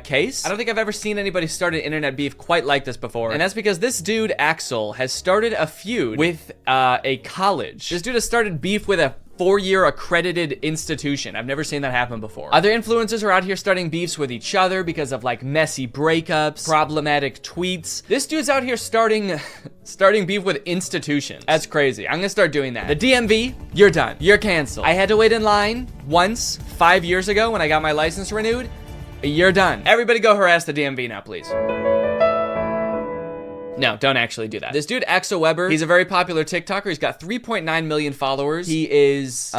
case. I don't think I've ever seen anybody start an internet beef quite like this before, and that's because this dude, Axel, has started a feud with a college. This dude has started beef with a 4-year accredited institution. I've never seen that happen before. Other influencers are out here starting beefs with each other because of like messy breakups, problematic tweets. This dude's out here starting beef with institutions. That's crazy. I'm gonna start doing that. The DMV, you're done. You're canceled. I had to wait in line once 5 years ago when I got my license renewed. You're done. Everybody go harass the DMV now, please. No, don't actually do that. This dude, Axel Weber, he's a very popular TikToker. He's got 3.9 million followers. He is,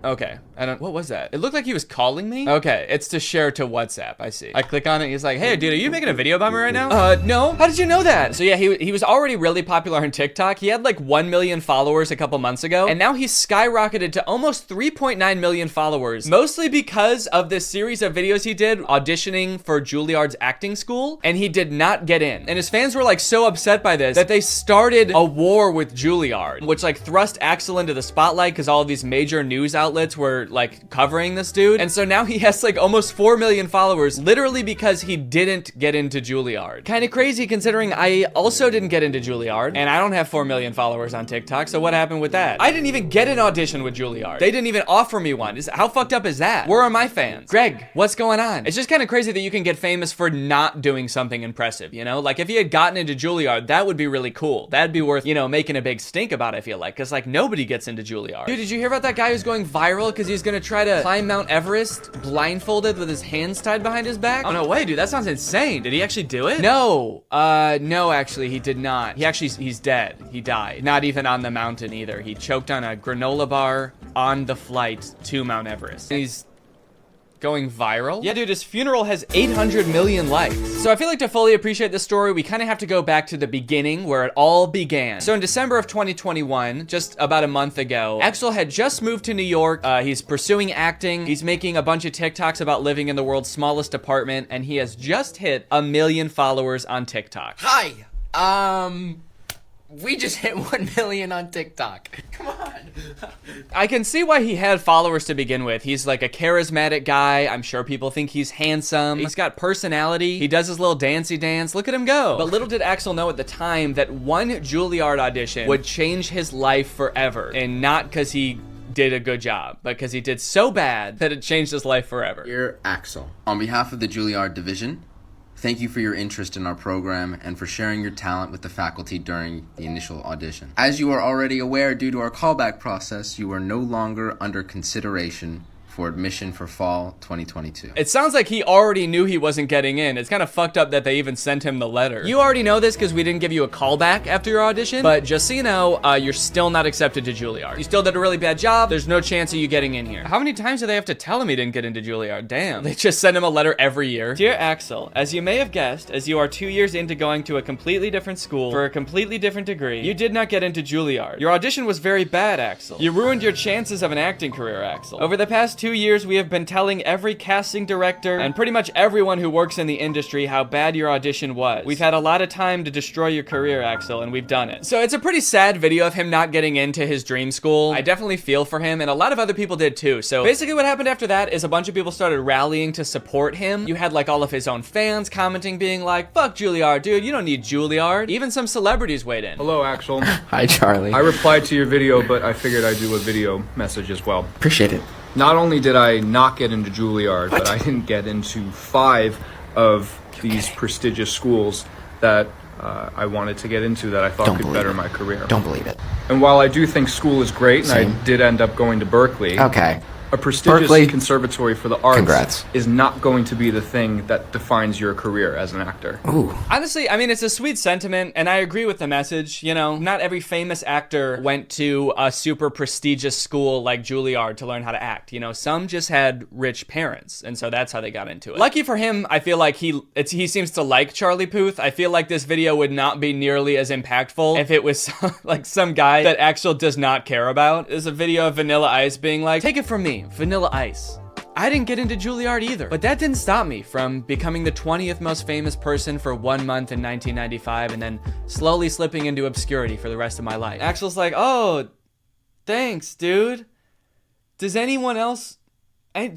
okay. What was that? It looked like he was calling me. Okay, it's to share to WhatsApp, I see. I click on it, he's like, hey dude, are you making a video about me right now? No. How did you know that? So yeah, he was already really popular on TikTok. He had like 1 million followers a couple months ago, and now he's skyrocketed to almost 3.9 million followers, mostly because of this series of videos he did auditioning for Juilliard's acting school, and he did not get in. And his fans were like so upset by this that they started a war with Juilliard, which like thrust Axel into the spotlight because all of these major news outlets outlets were like covering this dude. And so now he has like almost 4 million followers literally because he didn't get into Juilliard. Kind of crazy considering I also didn't get into Juilliard and I don't have 4 million followers on TikTok. So what happened with that? I didn't even get an audition with Juilliard. They didn't even offer me one. How fucked up is that? Where are my fans? Greg, what's going on? It's just kind of crazy that you can get famous for not doing something impressive, you know? Like if he had gotten into Juilliard, that would be really cool. That'd be worth, you know, making a big stink about, I feel like, because like nobody gets into Juilliard. Dude, did you hear about that guy who's going viral because he's gonna try to climb Mount Everest blindfolded with his hands tied behind his back? Oh no way, dude, that sounds insane. Did he actually do it? No, no, actually he did not. He's dead. He died. Not even on the mountain either. He choked on a granola bar on the flight to Mount Everest. He's going viral? Yeah, dude, his funeral has 800 million likes. So I feel like to fully appreciate this story, we kind of have to go back to the beginning where it all began. So in December of 2021, just about a month ago, Axel had just moved to New York. He's pursuing acting. He's making a bunch of TikToks about living in the world's smallest apartment, and he has just hit 1 million followers on TikTok. Hi, we just hit 1 million on TikTok. Come on. I can see why he had followers to begin with. He's like a charismatic guy. I'm sure people think he's handsome. He's got personality. He does his little dancey dance. Look at him go. But little did Axel know at the time that one Juilliard audition would change his life forever. And not because he did a good job, but because he did so bad that it changed his life forever. Dear Axel, on behalf of the Juilliard division, thank you for your interest in our program and for sharing your talent with the faculty during the initial audition. As you are already aware, due to our callback process, you are no longer under consideration for admission for fall 2022. It sounds like he already knew he wasn't getting in. It's kind of fucked up that they even sent him the letter. You already know this because we didn't give you a callback after your audition, but just so you know, you're still not accepted to Juilliard. You still did a really bad job. There's no chance of you getting in here. How many times do they have to tell him he didn't get into Juilliard? Damn. They just send him a letter every year. Dear Axel, as you may have guessed, as you are 2 years into going to a completely different school for a completely different degree, you did not get into Juilliard. Your audition was very bad, Axel. You ruined your chances of an acting career, Axel. Over the past 2 years, we have been telling every casting director and pretty much everyone who works in the industry how bad your audition was. We've had a lot of time to destroy your career, Axel, and we've done it. So it's a pretty sad video of him not getting into his dream school. I definitely feel for him, and a lot of other people did too. So basically what happened after that is a bunch of people started rallying to support him. You had like all of his own fans commenting, being like, fuck Juilliard, dude, you don't need Juilliard. Even some celebrities weighed in. Hello, Axel. Hi, Charlie. I replied to your video, but I figured I'd do a video message as well. Appreciate it. Not only did I not get into Juilliard, but I didn't get into 5 of these prestigious schools that I wanted to get into that I thought could better my career. Don't believe it. And while I do think school is great, and I did end up going to Berkeley, Okay. a prestigious conservatory for the arts Congrats. is not going to be the thing that defines your career as an actor. Ooh. Honestly, I mean, it's a sweet sentiment, and I agree with the message. You know, not every famous actor went to a super prestigious school like Juilliard to learn how to act. You know, some just had rich parents, and so that's how they got into it. Lucky for him, I feel like he seems to like Charlie Puth. I feel like this video would not be nearly as impactful if it was like some guy that Axel does not care about. There's a video of Vanilla Ice being like, take it from me, Vanilla Ice. I didn't get into Juilliard either, but that didn't stop me from becoming the 20th most famous person for 1 month in 1995 and then slowly slipping into obscurity for the rest of my life. Axel's like, oh, thanks, dude. Does anyone else want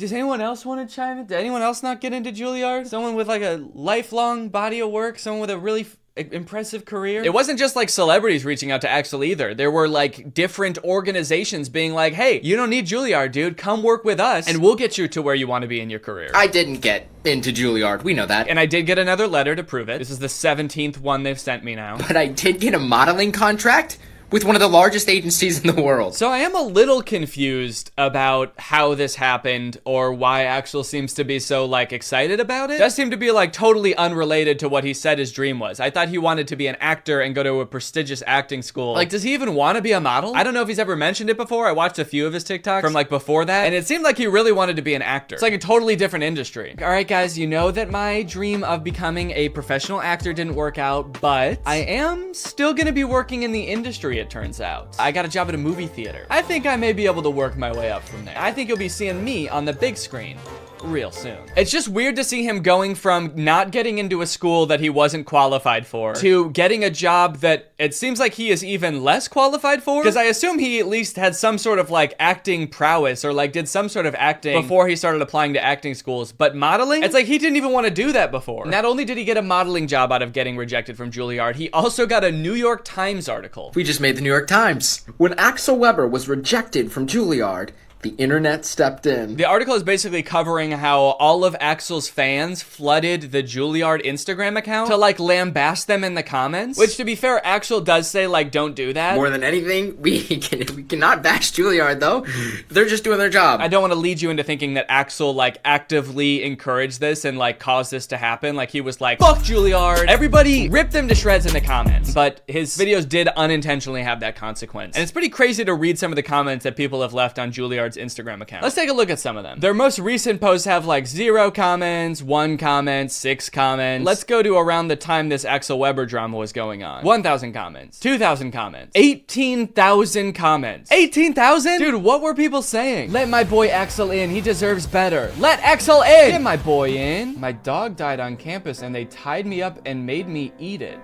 to chime in? Did anyone else not get into Juilliard? Someone with like a lifelong body of work? Someone with a really impressive career? It wasn't just like celebrities reaching out to Axel either. There were like different organizations being like, hey, you don't need Juilliard, dude. Come work with us and we'll get you to where you want to be in your career. I didn't get into Juilliard. We know that. And I did get another letter to prove it. This is the 17th one they've sent me now. But I did get a modeling contract with one of the largest agencies in the world. So I am a little confused about how this happened or why Axel seems to be so like excited about it. It does seem to be like totally unrelated to what he said his dream was. I thought he wanted to be an actor and go to a prestigious acting school. Like, does he even want to be a model? I don't know if he's ever mentioned it before. I watched a few of his TikToks from like before that, and it seemed like he really wanted to be an actor. It's like a totally different industry. All right, guys, you know that my dream of becoming a professional actor didn't work out, but I am still gonna be working in the industry, it turns out. I got a job at a movie theater. I think I may be able to work my way up from there. I think you'll be seeing me on the big screen real soon. It's just weird to see him going from not getting into a school that he wasn't qualified for to getting a job that it seems like he is even less qualified for. Because I assume he at least had some sort of like acting prowess or like did some sort of acting before he started applying to acting schools. But modeling, it's like he didn't even want to do that before. Not only did he get a modeling job out of getting rejected from Juilliard, he also got a New York Times article. We just made the New York Times. When Axel Weber was rejected from Juilliard, the internet stepped in. The article is basically covering how all of Axel's fans flooded the Juilliard Instagram account to like lambast them in the comments. Which, to be fair, Axel does say like, don't do that. More than anything, we cannot bash Juilliard though. They're just doing their job. I don't want to lead you into thinking that Axel like actively encouraged this and like caused this to happen. Like he was like, fuck Juilliard. Everybody rip them to shreds in the comments. But his videos did unintentionally have that consequence. And it's pretty crazy to read some of the comments that people have left on Juilliard's Instagram account. Let's take a look at some of them. Their most recent posts have like 0 comments, 1 comment, 6 comments. Let's go to around the time this Axel Weber drama was going on. 1,000 comments, 2,000 comments, 18,000 comments. 18,000? Dude, what were people saying? Let my boy Axel in. He deserves better. Let Axel in. Get my boy in. My dog died on campus and they tied me up and made me eat it.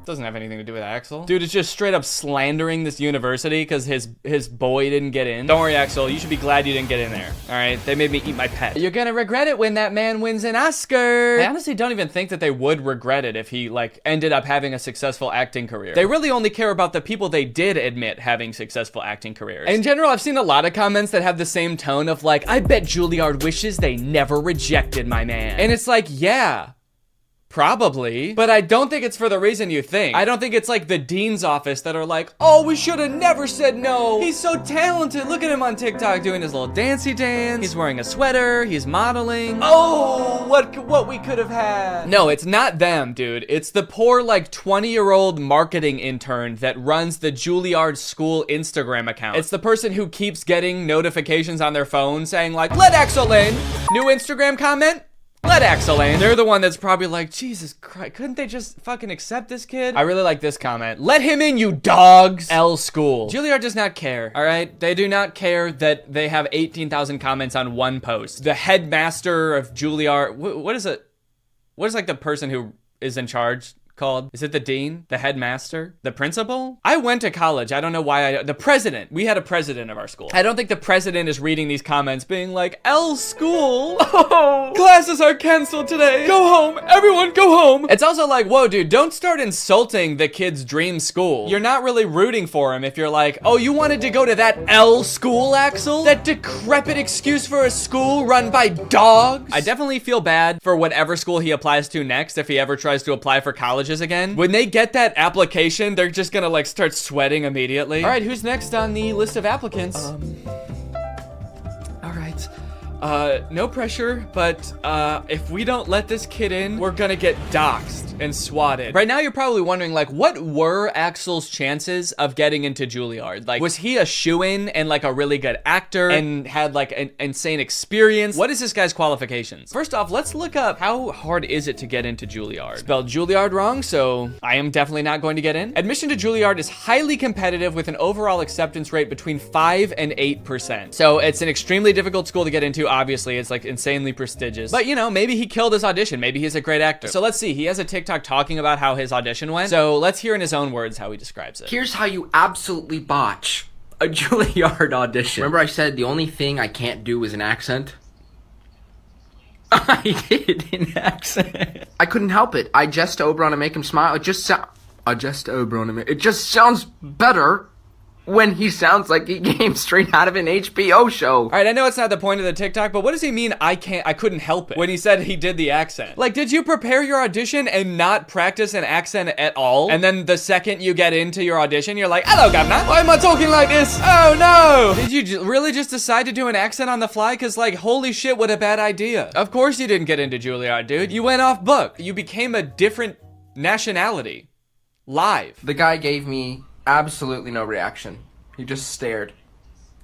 Doesn't have anything to do with Axel. Dude is just straight up slandering this university because his boy didn't get in. Don't worry, Axel. You should be glad you didn't get in there. All right? They made me eat my pet. You're gonna regret it when that man wins an Oscar. I honestly don't even think that they would regret it if he, like, ended up having a successful acting career. They really only care about the people they did admit having successful acting careers. In general, I've seen a lot of comments that have the same tone of, like, I bet Juilliard wishes they never rejected my man. And it's like, yeah. Probably, but I don't think it's for the reason you think. I don't think it's like the dean's office that are like, oh, we should have never said no. He's so talented. Look at him on TikTok doing his little dancey dance. He's wearing a sweater. He's modeling. Oh, what we could have had. No, it's not them, dude. It's the poor like 20-year-old marketing intern that runs the Juilliard school Instagram account. It's the person who keeps getting notifications on their phone saying like, let Axel in. New Instagram comment. Let Axel in. They're the one that's probably like, Jesus Christ, couldn't they just fucking accept this kid? I really like this comment. Let him in, you dogs. L school. Juilliard does not care, all right? They do not care that they have 18,000 comments on one post. The headmaster of Juilliard, what is it? What is like the person who is in charge called? Is it the dean? The headmaster? The principal? I went to college. I don't know why the president. We had a president of our school. I don't think the president is reading these comments being like, L school. Oh, classes are canceled today. Go home. Everyone go home. It's also like, whoa, dude, don't start insulting the kid's dream school. You're not really rooting for him if you're like, oh, you wanted to go to that L school, Axel? That decrepit excuse for a school run by dogs? I definitely feel bad for whatever school he applies to next if he ever tries to apply for college again. When they get that application, they're just gonna like start sweating immediately. All right, who's next on the list of applicants? All right. No pressure, but if we don't let this kid in, we're gonna get doxxed and swatted. Right now, you're probably wondering, like, what were Axel's chances of getting into Juilliard? Like, was he a shoo-in and like a really good actor and had like an insane experience? What is this guy's qualifications? First off, let's look up how hard is it to get into Juilliard. Spelled Juilliard wrong, so I am definitely not going to get in. Admission to Juilliard is highly competitive with an overall acceptance rate between 5 and 8%. So it's an extremely difficult school to get into. Obviously, it's like insanely prestigious. But you know, maybe he killed his audition. Maybe he's a great actor. So let's see. He has a TikTok talking about how his audition went. So let's hear in his own words how he describes it. Here's how you absolutely botch a Juilliard audition. Remember I said the only thing I can't do is an accent? I did an accent. I couldn't help it. I just Oberon to make him smile. It just sounds better when he sounds like he came straight out of an HBO show. All right, I know it's not the point of the TikTok, but what does he mean I couldn't help it when he said he did the accent? Like, did you prepare your audition and not practice an accent at all? And then the second you get into your audition, you're like, hello, governor. Why am I talking like this? Oh, no. Did you really just decide to do an accent on the fly? Because, like, holy shit, what a bad idea. Of course you didn't get into Juilliard, dude. You went off book. You became a different nationality. Live. The guy gave me absolutely no reaction. He just stared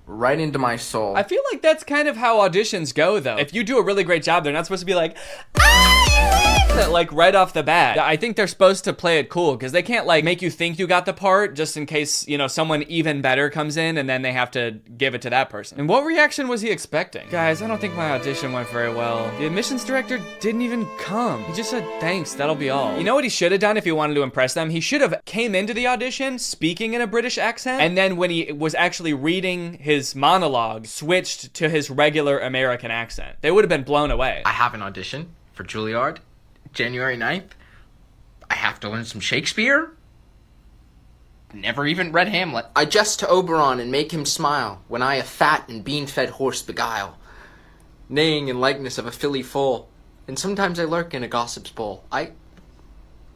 right into my soul. I feel like that's kind of how auditions go, though. If you do a really great job, they're not supposed to be like, I Like right off the bat. I think they're supposed to play it cool because they can't like make you think you got the part just in case, you know, someone even better comes in and then they have to give it to that person. And what reaction was he expecting? Guys, I don't think my audition went very well. The admissions director didn't even come. He just said, thanks, that'll be all. You know what he should have done if he wanted to impress them? He should have came into the audition speaking in a British accent, and then when he was actually reading his monologue, switched to his regular American accent. They would have been blown away. I have an audition for Juilliard, January 9th. I have to learn some Shakespeare. Never even read Hamlet. I jest to Oberon and make him smile, when I a fat and bean-fed horse beguile, neighing in likeness of a filly foal, and sometimes I lurk in a gossip's bowl. I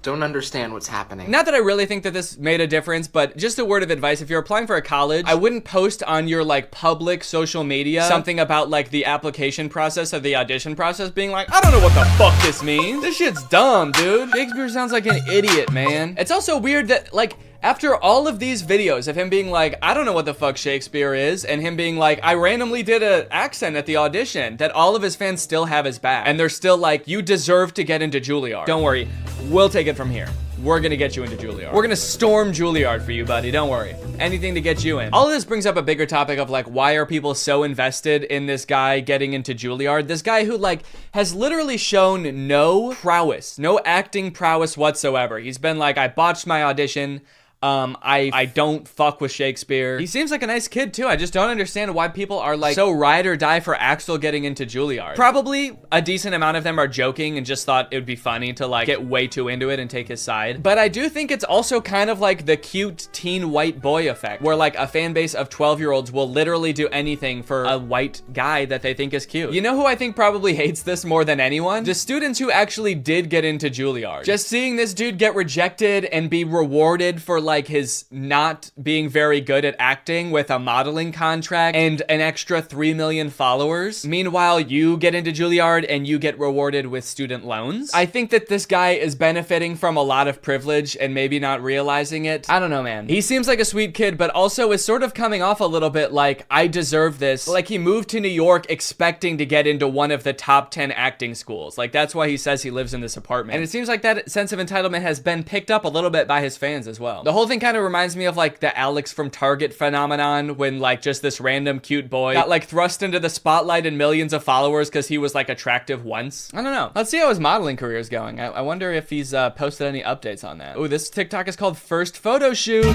don't understand what's happening. Not that I really think that this made a difference, but just a word of advice. If you're applying for a college, I wouldn't post on your like public social media something about like the application process or the audition process being like, I don't know what the fuck this means. This shit's dumb, dude. Shakespeare sounds like an idiot, man. It's also weird that like, after all of these videos of him being like, I don't know what the fuck Shakespeare is, and him being like, I randomly did an accent at the audition, that all of his fans still have his back. And they're still like, you deserve to get into Juilliard. Don't worry, we'll take it from here. We're gonna get you into Juilliard. We're gonna storm Juilliard for you, buddy, don't worry. Anything to get you in. All of this brings up a bigger topic of like, why are people so invested in this guy getting into Juilliard? This guy who like, has literally shown no prowess, no acting prowess whatsoever. He's been like, I botched my audition. I don't fuck with Shakespeare. He seems like a nice kid too. I just don't understand why people are like so ride or die for Axel getting into Juilliard. Probably a decent amount of them are joking and just thought it would be funny to like get way too into it and take his side. But I do think it's also kind of like the cute teen white boy effect, where like a fan base of 12-year-olds will literally do anything for a white guy that they think is cute. You know who I think probably hates this more than anyone? The students who actually did get into Juilliard. Just seeing this dude get rejected and be rewarded for like his not being very good at acting with a modeling contract and an extra 3 million followers. Meanwhile, you get into Juilliard and you get rewarded with student loans. I think that this guy is benefiting from a lot of privilege and maybe not realizing it. I don't know, man. He seems like a sweet kid, but also is sort of coming off a little bit like, I deserve this. Like he moved to New York expecting to get into one of the top 10 acting schools. Like that's why he says he lives in this apartment. And it seems like that sense of entitlement has been picked up a little bit by his fans as well. The whole thing kind of reminds me of like the Alex from Target phenomenon, when like just this random cute boy got like thrust into the spotlight and millions of followers because he was like attractive once. I don't know. Let's see how his modeling career is going. I wonder if he's posted any updates on that. Oh, this TikTok is called First Photo Shoot.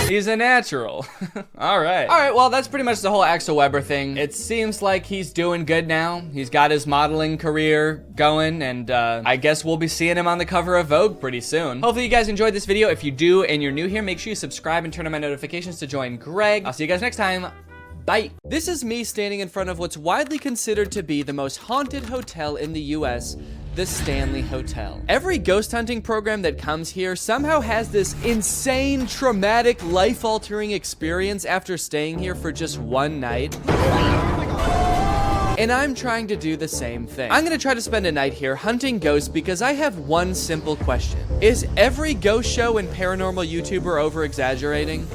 He's a natural. All right. Well, that's pretty much the whole Axel Weber thing. It seems like he's doing good now. He's got his modeling career going, and I guess we'll be seeing him on the cover of Vogue pretty soon. Hopefully you guys enjoyed this video. If you do and you're new here, make sure you subscribe and turn on my notifications to join Greg. I'll see you guys next time. Bye. This is me standing in front of what's widely considered to be the most haunted hotel in the US, the Stanley Hotel. Every ghost hunting program that comes here somehow has this insane, traumatic, life-altering experience after staying here for just one night. And I'm trying to do the same thing. I'm gonna try to spend a night here hunting ghosts because I have one simple question. Is every ghost show and paranormal YouTuber over-exaggerating?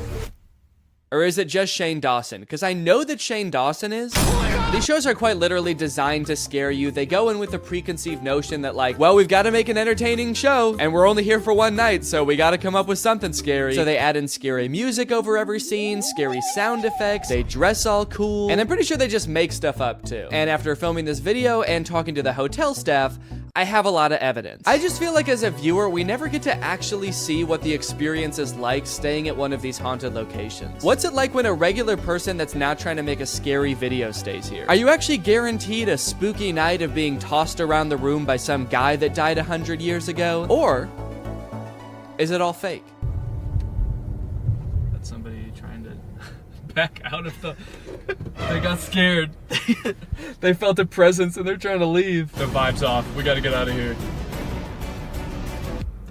Or is it just Shane Dawson? Because I know that Shane Dawson is. These shows are quite literally designed to scare you. They go in with the preconceived notion that like, well, we've got to make an entertaining show and we're only here for one night, so we got to come up with something scary. So they add in scary music over every scene, scary sound effects, they dress all cool, and I'm pretty sure they just make stuff up too. And after filming this video and talking to the hotel staff, I have a lot of evidence. I just feel like as a viewer, we never get to actually see what the experience is like staying at one of these haunted locations. What's it like when a regular person that's not trying to make a scary video stays here? Are you actually guaranteed a spooky night of being tossed around the room by some guy that died 100 years ago? Or is it all fake? That's somebody trying to back out of the... They got scared. They felt a presence and they're trying to leave. The vibe's off. We gotta get out of here.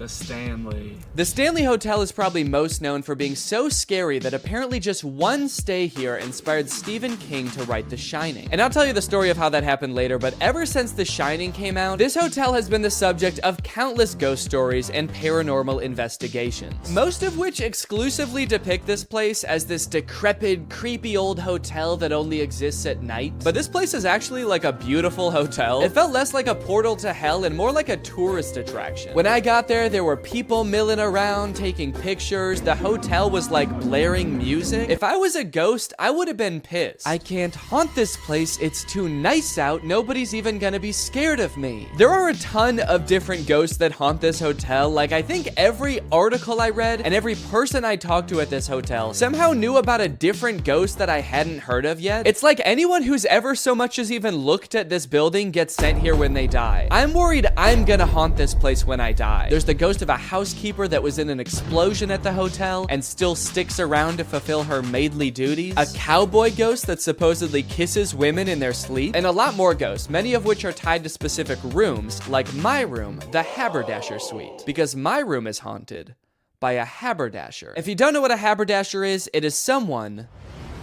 the Stanley. The Stanley Hotel is probably most known for being so scary that apparently just one stay here inspired Stephen King to write The Shining. And I'll tell you the story of how that happened later, but ever since The Shining came out, this hotel has been the subject of countless ghost stories and paranormal investigations, most of which exclusively depict this place as this decrepit, creepy old hotel that only exists at night. But this place is actually like a beautiful hotel. It felt less like a portal to hell and more like a tourist attraction. When I got there were people milling around, taking pictures. The hotel was like blaring music. If I was a ghost, I would have been pissed. I can't haunt this place. It's too nice out. Nobody's even gonna be scared of me. There are a ton of different ghosts that haunt this hotel. Like, I think every article I read and every person I talked to at this hotel somehow knew about a different ghost that I hadn't heard of yet. It's like anyone who's ever so much as even looked at this building gets sent here when they die. I'm worried I'm gonna haunt this place when I die. There's the ghost of a housekeeper that was in an explosion at the hotel and still sticks around to fulfill her maidly duties. A cowboy ghost that supposedly kisses women in their sleep. And a lot more ghosts, many of which are tied to specific rooms, like my room, the Haberdasher Suite. Because my room is haunted by a haberdasher. If you don't know what a haberdasher is, it is someone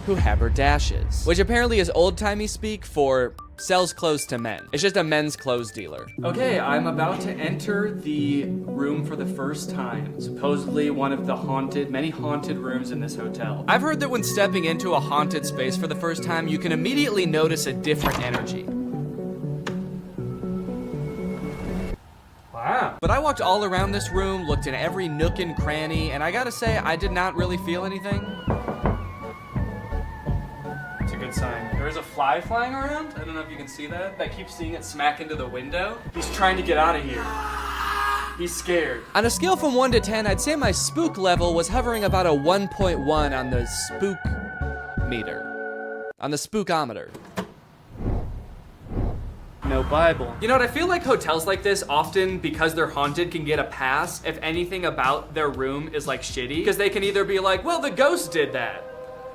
who haberdashes, which apparently is old-timey speak for sells clothes to men. It's just a men's clothes dealer. Okay, I'm about to enter the room for the first time. Supposedly one of the many haunted rooms in this hotel. I've heard that when stepping into a haunted space for the first time, you can immediately notice a different energy. Wow. But I walked all around this room, looked in every nook and cranny, and I gotta say, I did not really feel anything. It's a good sign. There is a fly flying around. I don't know if you can see that. I keep seeing it smack into the window. He's trying to get out of here. He's scared. On a scale from 1 to 10, I'd say my spook level was hovering about a 1.1 on the spook meter. On the spookometer. No Bible. You know what, I feel like hotels like this often, because they're haunted, can get a pass if anything about their room is like shitty. Because they can either be like, well, the ghost did that.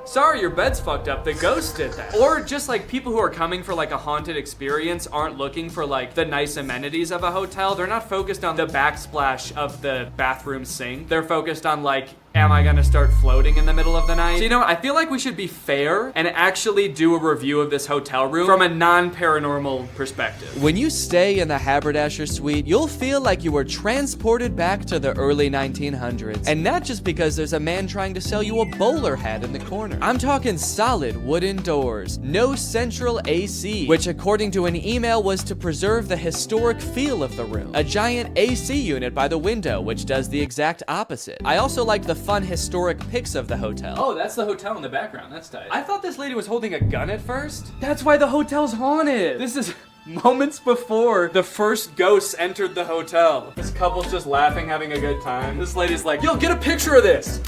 Sorry, your bed's fucked up, the ghost did that. Or just like people who are coming for like a haunted experience aren't looking for like the nice amenities of a hotel. They're not focused on the backsplash of the bathroom sink. They're focused on like, am I gonna start floating in the middle of the night? So, you know, I feel like we should be fair and actually do a review of this hotel room from a non-paranormal perspective. When you stay in the Haberdasher Suite, you'll feel like you were transported back to the early 1900s. And not just because there's a man trying to sell you a bowler hat in the corner. I'm talking solid wooden doors, no central AC, which according to an email was to preserve the historic feel of the room. A giant AC unit by the window, which does the exact opposite. I also liked the fun historic pics of the hotel. Oh, that's the hotel in the background. That's tight. I thought this lady was holding a gun at first. That's why the hotel's haunted. This is moments before the first ghosts entered the hotel. This couple's just laughing, having a good time. This lady's like, yo, get a picture of this.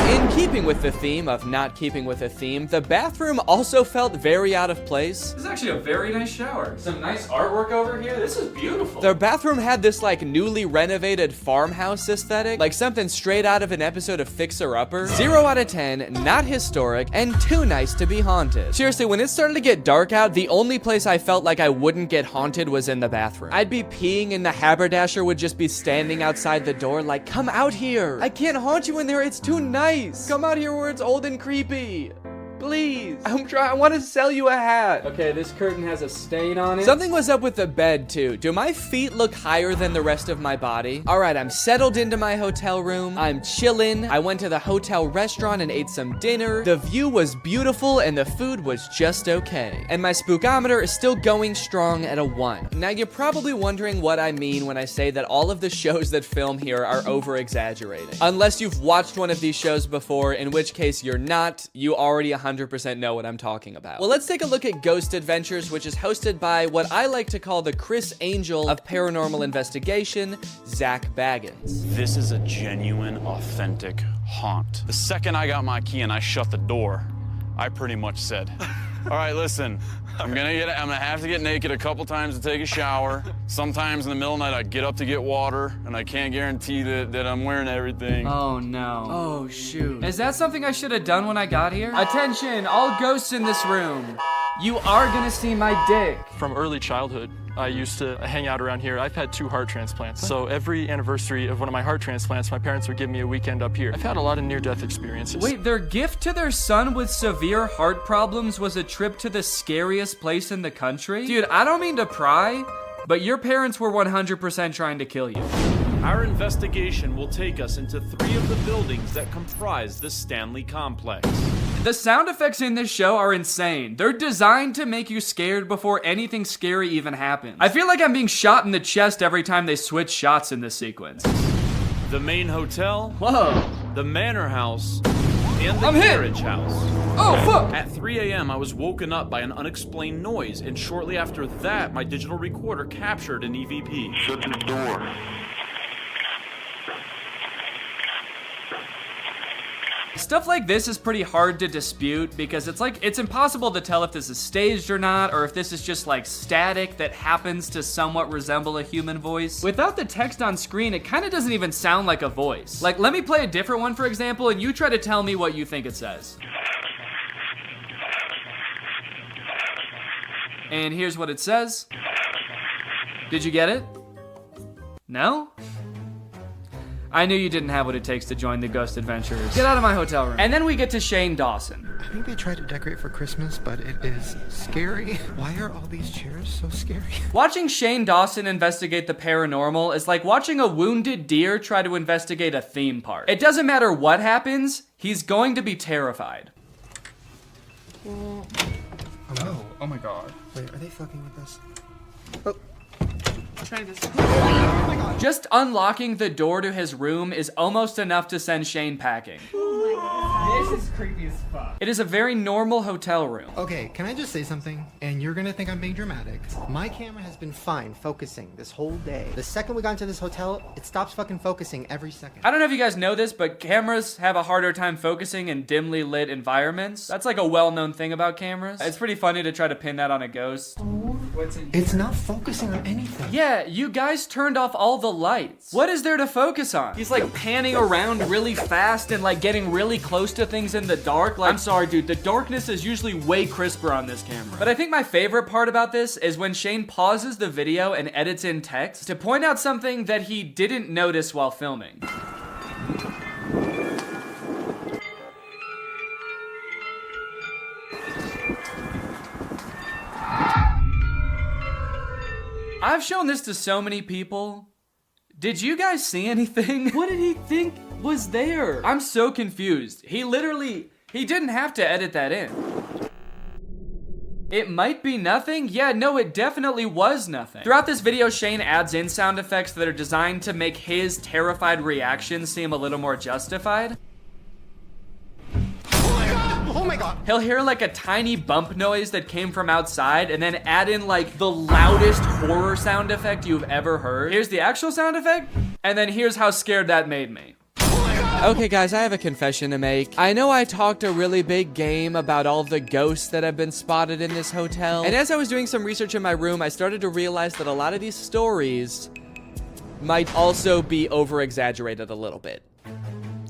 In keeping with the theme of not keeping with a theme, the bathroom also felt very out of place. This is actually a very nice shower. Some nice artwork over here. This is beautiful. The bathroom had this like newly renovated farmhouse aesthetic, like something straight out of an episode of Fixer Upper. 0 out of 10, not historic, and too nice to be haunted. Seriously, when it started to get dark out, the only place I felt like I wouldn't get haunted was in the bathroom. I'd be peeing and the haberdasher would just be standing outside the door like, come out here. I can't haunt you in there, it's too nice. Come out here where it's old and creepy. Please. I want to sell you a hat. Okay, this curtain has a stain on it. Something was up with the bed too. Do my feet look higher than the rest of my body? All right, I'm settled into my hotel room. I'm chilling. I went to the hotel restaurant and ate some dinner. The view was beautiful and the food was just okay. And my spookometer is still going strong at a 1. Now you're probably wondering what I mean when I say that all of the shows that film here are over-exaggerating. Unless you've watched one of these shows before, in which case you're not. You already 100% know what I'm talking about. Well, let's take a look at Ghost Adventures, which is hosted by what I like to call the Chris Angel of paranormal investigation, Zach Baggins. This is a genuine, authentic haunt. The second I got my key and I shut the door, I pretty much said, all right, listen, I'm gonna have to get naked a couple times to take a shower. Sometimes in the middle of the night I get up to get water, and I can't guarantee that I'm wearing everything. Oh no. Oh shoot. Is that something I should have done when I got here? Attention, all ghosts in this room. You are gonna see my dick. From early childhood, I used to hang out around here. I've had 2 heart transplants. So every anniversary of one of my heart transplants, my parents would give me a weekend up here. I've had a lot of near-death experiences. Wait, their gift to their son with severe heart problems was a trip to the scariest place in the country? Dude, I don't mean to pry, but your parents were 100% trying to kill you. Our investigation will take us into 3 of the buildings that comprise the Stanley complex. The sound effects in this show are insane. They're designed to make you scared before anything scary even happens. I feel like I'm being shot in the chest every time they switch shots in this sequence. The main hotel, whoa, the manor house, and the I'm hit. carriage house. Oh, fuck! At 3 a.m., I was woken up by an unexplained noise, and shortly after that, my digital recorder captured an EVP. Shut the door. Stuff like this is pretty hard to dispute because it's impossible to tell if this is staged or not, or if this is just like static that happens to somewhat resemble a human voice. Without the text on screen, it kind of doesn't even sound like a voice. Like, let me play a different one, for example, and you try to tell me what you think it says. And here's what it says. Did you get it? No? I knew you didn't have what it takes to join the Ghost Adventurers. Get out of my hotel room. And then we get to Shane Dawson. I think they tried to decorate for Christmas, but it is scary. Why are all these chairs so scary? Watching Shane Dawson investigate the paranormal is like watching a wounded deer try to investigate a theme park. It doesn't matter what happens, he's going to be terrified. Oh my god. Wait, are they fucking with us? Oh. Try this. Just unlocking the door to his room is almost enough to send Shane packing. This is creepy as fuck. It is a very normal hotel room. Okay, can I just say something? And you're gonna think I'm being dramatic. My camera has been fine focusing this whole day. The second we got into this hotel, it stops fucking focusing every second. I don't know if you guys know this, but cameras have a harder time focusing in dimly lit environments. That's like a well-known thing about cameras. It's pretty funny to try to pin that on a ghost. It's not focusing on anything. Yeah, you guys turned off all the lights. What is there to focus on? He's like panning around really fast and like getting really close to things in the dark. Like, I'm sorry, dude, the darkness is usually way crisper on this camera. But I think my favorite part about this is when Shane pauses the video and edits in text to point out something that he didn't notice while filming. I've shown this to so many people. Did you guys see anything? What did he think was there? I'm so confused. He didn't have to edit that in. It might be nothing? Yeah, no, it definitely was nothing. Throughout this video, Shane adds in sound effects that are designed to make his terrified reaction seem a little more justified. Oh my god! He'll hear like a tiny bump noise that came from outside and then add in like the loudest horror sound effect you've ever heard. Here's the actual sound effect, and then here's how scared that made me. Okay guys, I have a confession to make. I know I talked a really big game about all the ghosts that have been spotted in this hotel, and as I was doing some research in my room, I started to realize that a lot of these stories might also be over-exaggerated a little bit.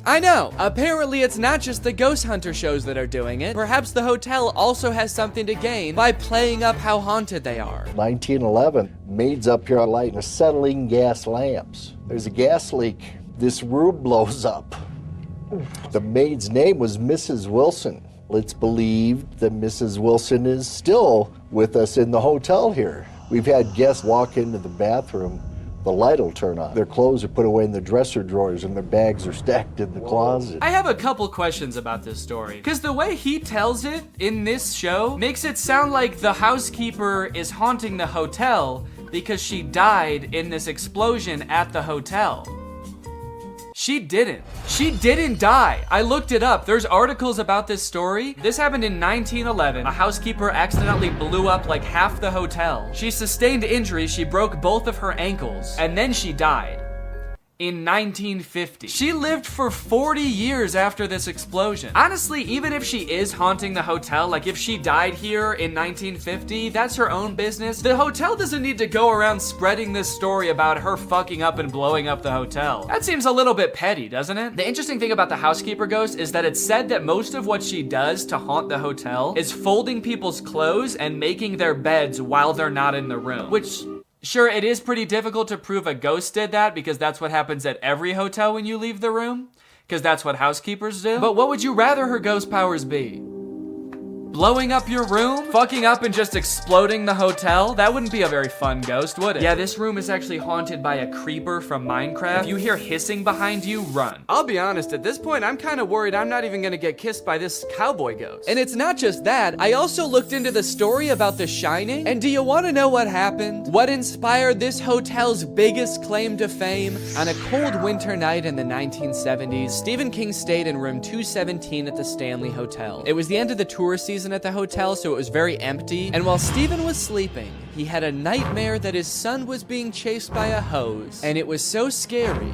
I know, apparently it's not just the ghost hunter shows that are doing it. Perhaps the hotel also has something to gain by playing up how haunted they are. 1911, maids up here are lighting acetylene gas lamps. There's a gas leak. This room blows up. The maid's name was Mrs. Wilson. It's believed that Mrs. Wilson is still with us in the hotel here. We've had guests walk into the bathroom, the light will turn on. Their clothes are put away in the dresser drawers and their bags are stacked in the closet. I have a couple questions about this story, because the way he tells it in this show makes it sound like the housekeeper is haunting the hotel because she died in this explosion at the hotel. She didn't. She didn't die. I looked it up. There's articles about this story. This happened in 1911. A housekeeper accidentally blew up like half the hotel. She sustained injuries. She broke both of her ankles, and then she died. In 1950. She lived for 40 years after this explosion. Honestly, even if she is haunting the hotel, like if she died here in 1950, that's her own business. The hotel doesn't need to go around spreading this story about her fucking up and blowing up the hotel. That seems a little bit petty, doesn't it? The interesting thing about the housekeeper ghost is that it's said that most of what she does to haunt the hotel is folding people's clothes and making their beds while they're not in the room, which Sure, it is pretty difficult to prove a ghost did that because that's what happens at every hotel when you leave the room, because that's what housekeepers do. But what would you rather her ghost powers be? Blowing up your room? Fucking up and just exploding the hotel? That wouldn't be a very fun ghost, would it? Yeah, this room is actually haunted by a creeper from Minecraft. If you hear hissing behind you, run. I'll be honest, at this point, I'm kind of worried I'm not even gonna get kissed by this cowboy ghost. And it's not just that, I also looked into the story about The Shining, and do you wanna know what happened? What inspired this hotel's biggest claim to fame? On a cold winter night in the 1970s, Stephen King stayed in room 217 at the Stanley Hotel. It was the end of the tourist season at the hotel, so it was very empty, and while Stephen was sleeping, he had a nightmare that his son was being chased by a hose, and it was so scary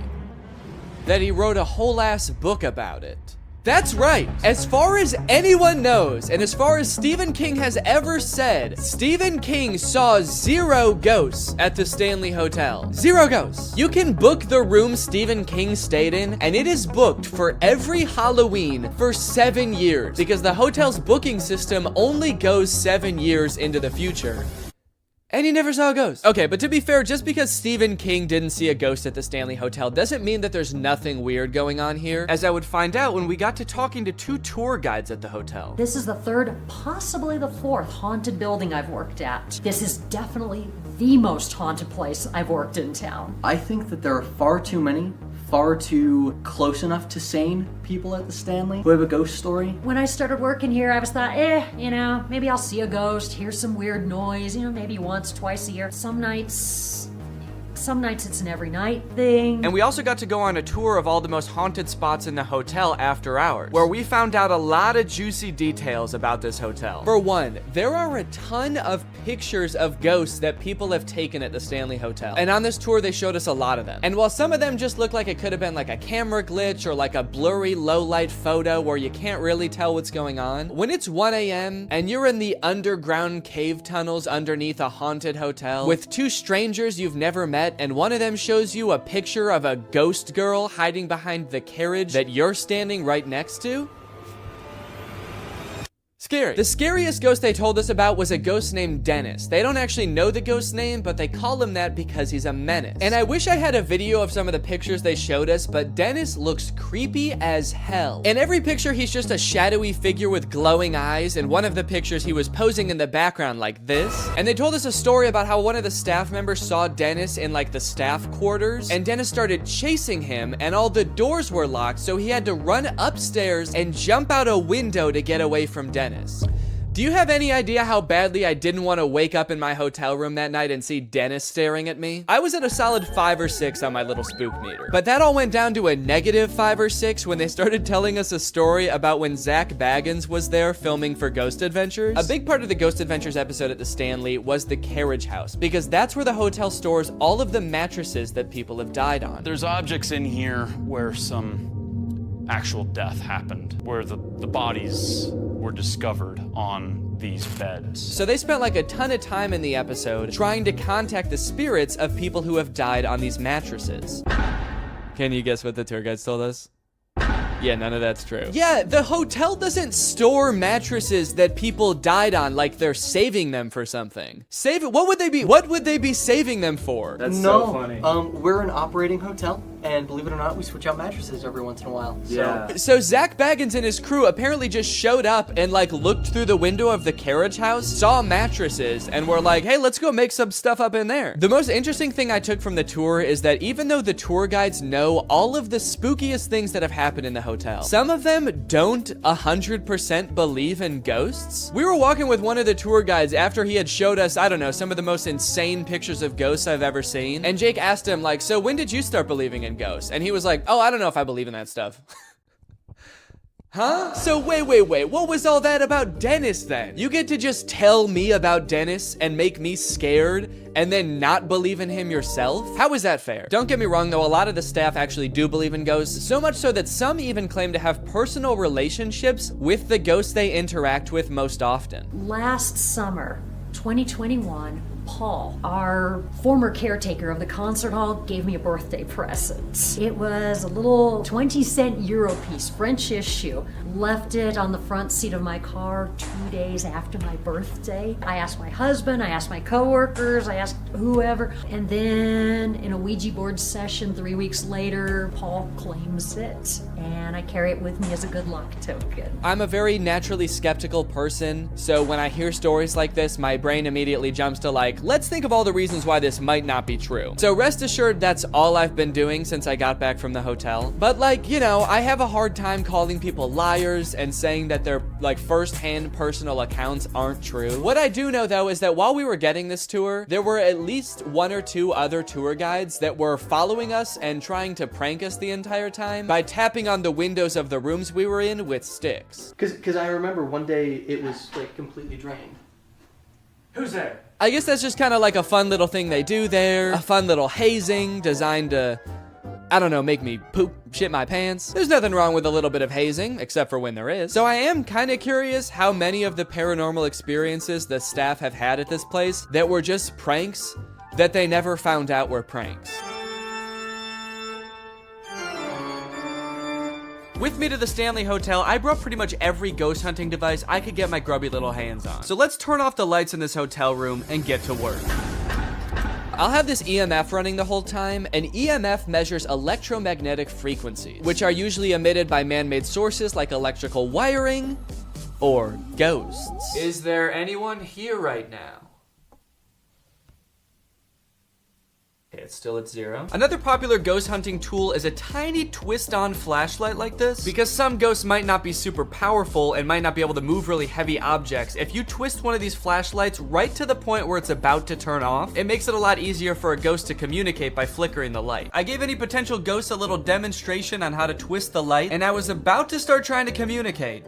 that he wrote a whole ass book about it. That's right. As far as anyone knows, and as far as Stephen King has ever said, Stephen King saw 0 ghosts at the Stanley Hotel. 0 ghosts. You can book the room Stephen King stayed in, and it is booked for every Halloween for 7 years, because the hotel's booking system only goes 7 years into the future. And he never saw a ghost. Okay, but to be fair, just because Stephen King didn't see a ghost at the Stanley Hotel doesn't mean that there's nothing weird going on here, as I would find out when we got to talking to 2 tour guides at the hotel. This is the 3rd, possibly the 4th haunted building I've worked at. This is definitely the most haunted place I've worked in town. I think that there are far too close enough to sane people at the Stanley who have a ghost story. When I started working here, I was thought, maybe I'll see a ghost, hear some weird noise, maybe once, twice a year. Some nights it's an every night thing. And we also got to go on a tour of all the most haunted spots in the hotel after hours, where we found out a lot of juicy details about this hotel. For one, there are a ton of pictures of ghosts that people have taken at the Stanley Hotel. And on this tour, they showed us a lot of them. And while some of them just look like it could have been like a camera glitch or like a blurry low light photo where you can't really tell what's going on, when it's 1 a.m. and you're in the underground cave tunnels underneath a haunted hotel with 2 strangers you've never met, and one of them shows you a picture of a ghost girl hiding behind the carriage that you're standing right next to, scary. The scariest ghost they told us about was a ghost named Dennis. They don't actually know the ghost's name, but they call him that because he's a menace. And I wish I had a video of some of the pictures they showed us, but Dennis looks creepy as hell. In every picture, he's just a shadowy figure with glowing eyes. In one of the pictures, he was posing in the background like this. And they told us a story about how one of the staff members saw Dennis in like the staff quarters, and Dennis started chasing him, and all the doors were locked, so he had to run upstairs and jump out a window to get away from Dennis. Do you have any idea how badly I didn't want to wake up in my hotel room that night and see Dennis staring at me? I was at a solid 5 or 6 on my little spook meter. But that all went down to a -5 or 6 when they started telling us a story about when Zach Baggins was there filming for Ghost Adventures. A big part of the Ghost Adventures episode at the Stanley was the carriage house, because that's where the hotel stores all of the mattresses that people have died on. There's objects in here where some actual death happened, where the bodies were discovered on these beds. So they spent like a ton of time in the episode trying to contact the spirits of people who have died on these mattresses. Can you guess what the tour guides told us? Yeah, none of that's true. Yeah, the hotel doesn't store mattresses that people died on like they're saving them for something. Save it? What would they be saving them for? That's so funny. We're an operating hotel, and believe it or not, we switch out mattresses every once in a while. Yeah. So Zach Baggins and his crew apparently just showed up and like looked through the window of the carriage house, saw mattresses, and were like, hey, let's go make some stuff up in there. The most interesting thing I took from the tour is that even though the tour guides know all of the spookiest things that have happened in the hotel, some of them don't 100% believe in ghosts. We were walking with one of the tour guides after he had showed us, I don't know, some of the most insane pictures of ghosts I've ever seen. And Jake asked him like, so when did you start believing in ghosts? And he was like, oh, I don't know if I believe in that stuff. Huh? So wait, what was all that about Dennis then? You get to just tell me about Dennis and make me scared and then not believe in him yourself? How is that fair? Don't get me wrong though, a lot of the staff actually do believe in ghosts, so much so that some even claim to have personal relationships with the ghosts they interact with most often. Last summer, 2021, Paul, our former caretaker of the concert hall, gave me a birthday present. It was a little 20-cent Euro piece, French issue. Left it on the front seat of my car 2 days after my birthday. I asked my husband, I asked my coworkers, I asked whoever, and then in a Ouija board session 3 weeks later, Paul claims it, and I carry it with me as a good luck token. I'm a very naturally skeptical person, so when I hear stories like this, my brain immediately jumps to like, let's think of all the reasons why this might not be true. So rest assured, that's all I've been doing since I got back from the hotel. But like, you know, I have a hard time calling people liars and saying that their like first-hand personal accounts aren't true. What I do know though is that while we were getting this tour, there were at least 1 or 2 other tour guides that were following us and trying to prank us the entire time by tapping on the windows of the rooms we were in with sticks. Cause I remember one day it was like completely drained. Who's there? I guess that's just kind of like a fun little thing they do there. A fun little hazing designed to, I don't know, make me shit my pants. There's nothing wrong with a little bit of hazing, except for when there is. So I am kind of curious how many of the paranormal experiences the staff have had at this place that were just pranks that they never found out were pranks. With me to the Stanley Hotel, I brought pretty much every ghost hunting device I could get my grubby little hands on. So let's turn off the lights in this hotel room and get to work. I'll have this EMF running the whole time. An EMF measures electromagnetic frequencies, which are usually emitted by man-made sources like electrical wiring or ghosts. Is there anyone here right now? It's still at 0. Another popular ghost hunting tool is a tiny twist-on flashlight like this. Because some ghosts might not be super powerful and might not be able to move really heavy objects, if you twist one of these flashlights right to the point where it's about to turn off, it makes it a lot easier for a ghost to communicate by flickering the light. I gave any potential ghosts a little demonstration on how to twist the light, and I was about to start trying to communicate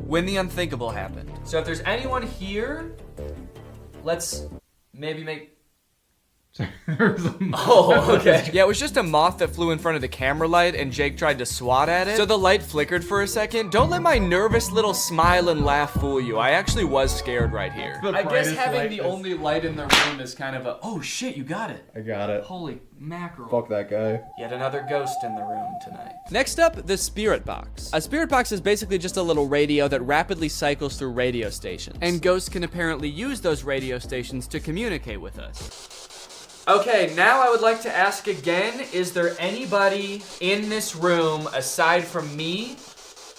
when the unthinkable happened. So if there's anyone here, let's maybe make... Oh, okay. Yeah, it was just a moth that flew in front of the camera light and Jake tried to swat at it. So the light flickered for a second. Don't let my nervous little smile and laugh fool you. I actually was scared right here. I guess having the only light in the room is kind of a, oh shit, you got it. I got it. Holy mackerel. Fuck that guy. Yet another ghost in the room tonight. Next up, the spirit box. A spirit box is basically just a little radio that rapidly cycles through radio stations. And ghosts can apparently use those radio stations to communicate with us. Okay, now I would like to ask again, is there anybody in this room aside from me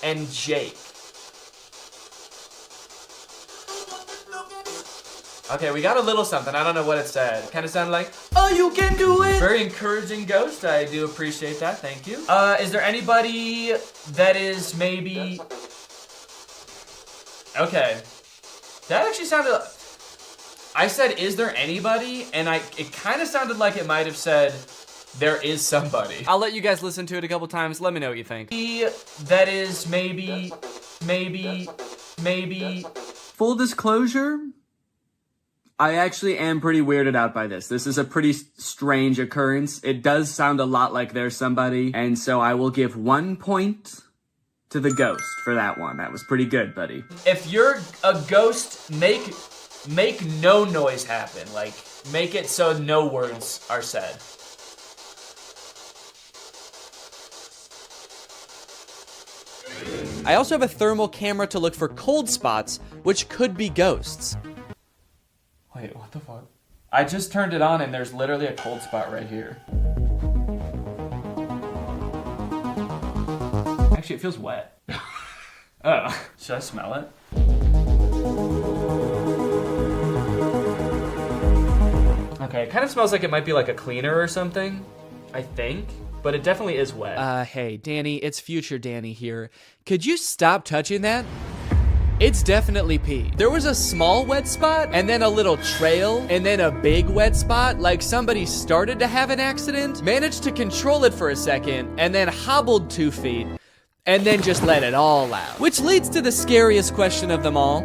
and Jake? Okay, we got a little something. I don't know what it said. Kind of sounded like, oh, you can do it. Very encouraging ghost. I do appreciate that. Thank you. Is there anybody that is maybe... Okay. That actually sounded... I said, is there anybody? And it kind of sounded like it might have said, there is somebody. I'll let you guys listen to it a couple times. Let me know what you think. That is maybe. Full disclosure, I actually am pretty weirded out by this. This is a pretty strange occurrence. It does sound a lot like there's somebody. And so I will give 1 point to the ghost for that one. That was pretty good, buddy. If you're a ghost, make no noise happen. Like, make it so no words are said. I also have a thermal camera to look for cold spots, which could be ghosts. Wait, what the fuck? I just turned it on and there's literally a cold spot right here. Actually, it feels wet. Oh, should I smell it? Okay, it kind of smells like it might be like a cleaner or something, I think, but it definitely is wet. Hey, Danny, it's future Danny here. Could you stop touching that? It's definitely pee. There was a small wet spot, and then a little trail, and then a big wet spot, like somebody started to have an accident, managed to control it for a second, and then hobbled 2 feet, and then just let it all out. Which leads to the scariest question of them all.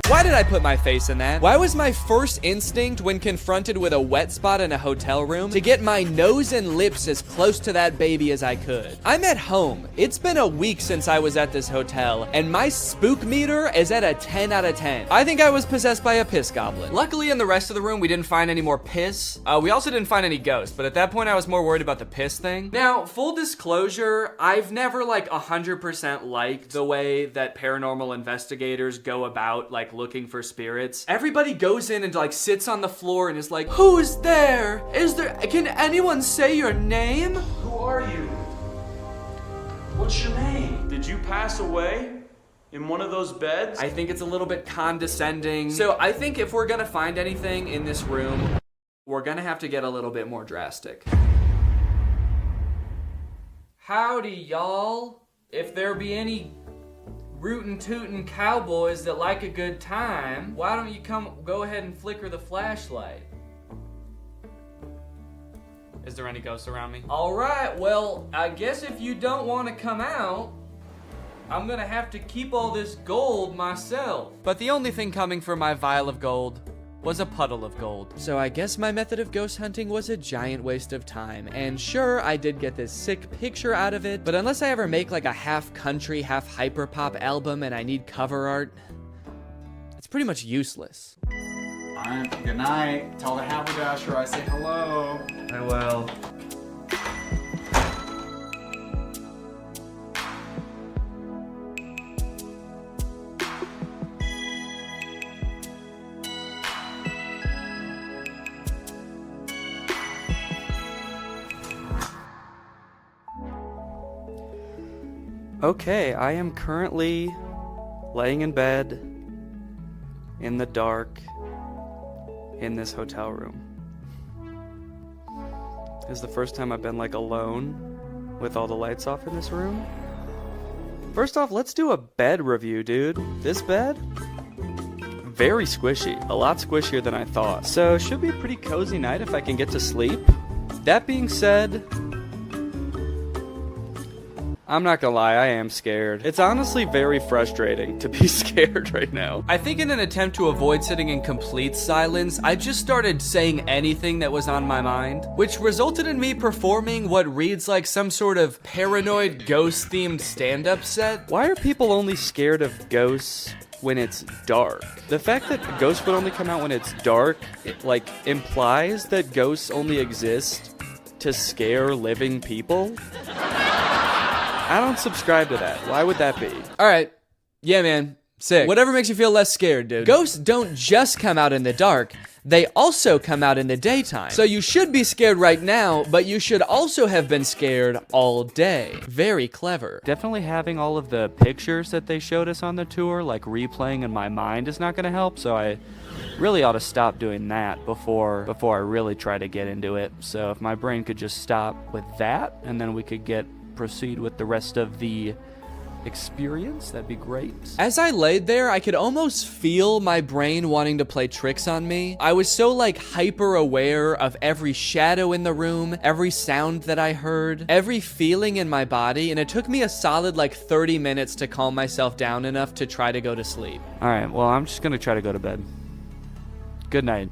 Why did I put my face in that? Why was my first instinct when confronted with a wet spot in a hotel room to get my nose and lips as close to that baby as I could? I'm at home. It's been a week since I was at this hotel, and my spook meter is at a 10 out of 10. I think I was possessed by a piss goblin. Luckily, in the rest of the room, we didn't find any more piss. We also didn't find any ghosts, but at that point, I was more worried about the piss thing. Now, full disclosure, I've never like 100% liked the way that paranormal investigators go about like looking for spirits. Everybody goes in and like sits on the floor and is like, who's there? Can anyone say your name? Who are you? What's your name? Did you pass away in one of those beds? I think it's a little bit condescending. So I think if we're gonna find anything in this room, we're gonna have to get a little bit more drastic. Howdy, y'all. If there be any rootin' tootin' cowboys that like a good time, why don't you go ahead and flicker the flashlight? Is there any ghosts around me? All right, well, I guess if you don't want to come out, I'm gonna have to keep all this gold myself. But the only thing coming from my vial of gold was a puddle of gold. So I guess my method of ghost hunting was a giant waste of time. And sure, I did get this sick picture out of it, but unless I ever make like a half country, half hyperpop album and I need cover art, it's pretty much useless. Alright, good night. Tell the haberdasher I say hello. I will. Okay, I am currently laying in bed in the dark in this hotel room. This is the first time I've been like alone with all the lights off in this room. First off, let's do a bed review, dude. This bed, very squishy, a lot squishier than I thought. So should be a pretty cozy night if I can get to sleep. That being said, I'm not gonna lie, I am scared. It's honestly very frustrating to be scared right now. I think in an attempt to avoid sitting in complete silence, I just started saying anything that was on my mind, which resulted in me performing what reads like some sort of paranoid ghost-themed stand-up set. Why are people only scared of ghosts when it's dark? The fact that ghosts would only come out when it's dark, it, like, implies that ghosts only exist to scare living people? I don't subscribe to that. Why would that be? All right. Yeah, man. Sick. Whatever makes you feel less scared, dude. Ghosts don't just come out in the dark. They also come out in the daytime. So you should be scared right now, but you should also have been scared all day. Very clever. Definitely having all of the pictures that they showed us on the tour, like replaying in my mind, is not gonna help. So I really ought to stop doing that before I really try to get into it. So if my brain could just stop with that, and then we could proceed with the rest of the experience, that'd be great. As I laid there, I could almost feel my brain wanting to play tricks on me. I was so like hyper aware of every shadow in the room, every sound that I heard, every feeling in my body, and it took me a solid like 30 minutes to calm myself down enough to try to go to sleep. All right, well, I'm just gonna try to go to bed. Good night.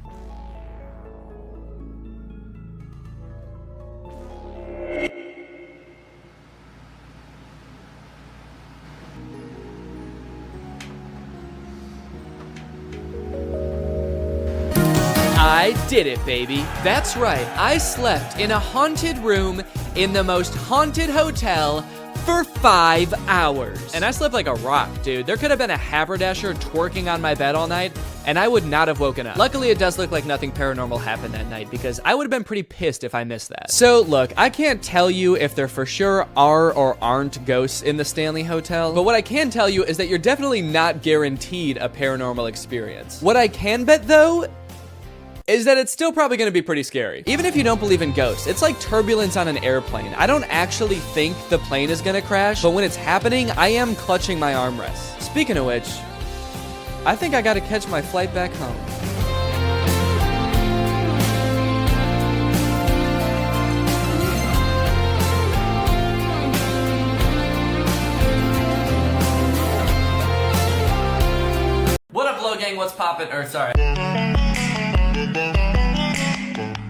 I did it, baby. That's right. I slept in a haunted room in the most haunted hotel for 5 hours. And I slept like a rock, dude. There could have been a haberdasher twerking on my bed all night, and I would not have woken up. Luckily, it does look like nothing paranormal happened that night, because I would have been pretty pissed if I missed that. So, look, I can't tell you if there for sure are or aren't ghosts in the Stanley Hotel, but what I can tell you is that you're definitely not guaranteed a paranormal experience. What I can bet, though, is that it's still probably gonna be pretty scary. Even if you don't believe in ghosts, it's like turbulence on an airplane. I don't actually think the plane is gonna crash, but when it's happening, I am clutching my armrest. Speaking of which, I think I gotta catch my flight back home. gang, what's poppin'? Or sorry.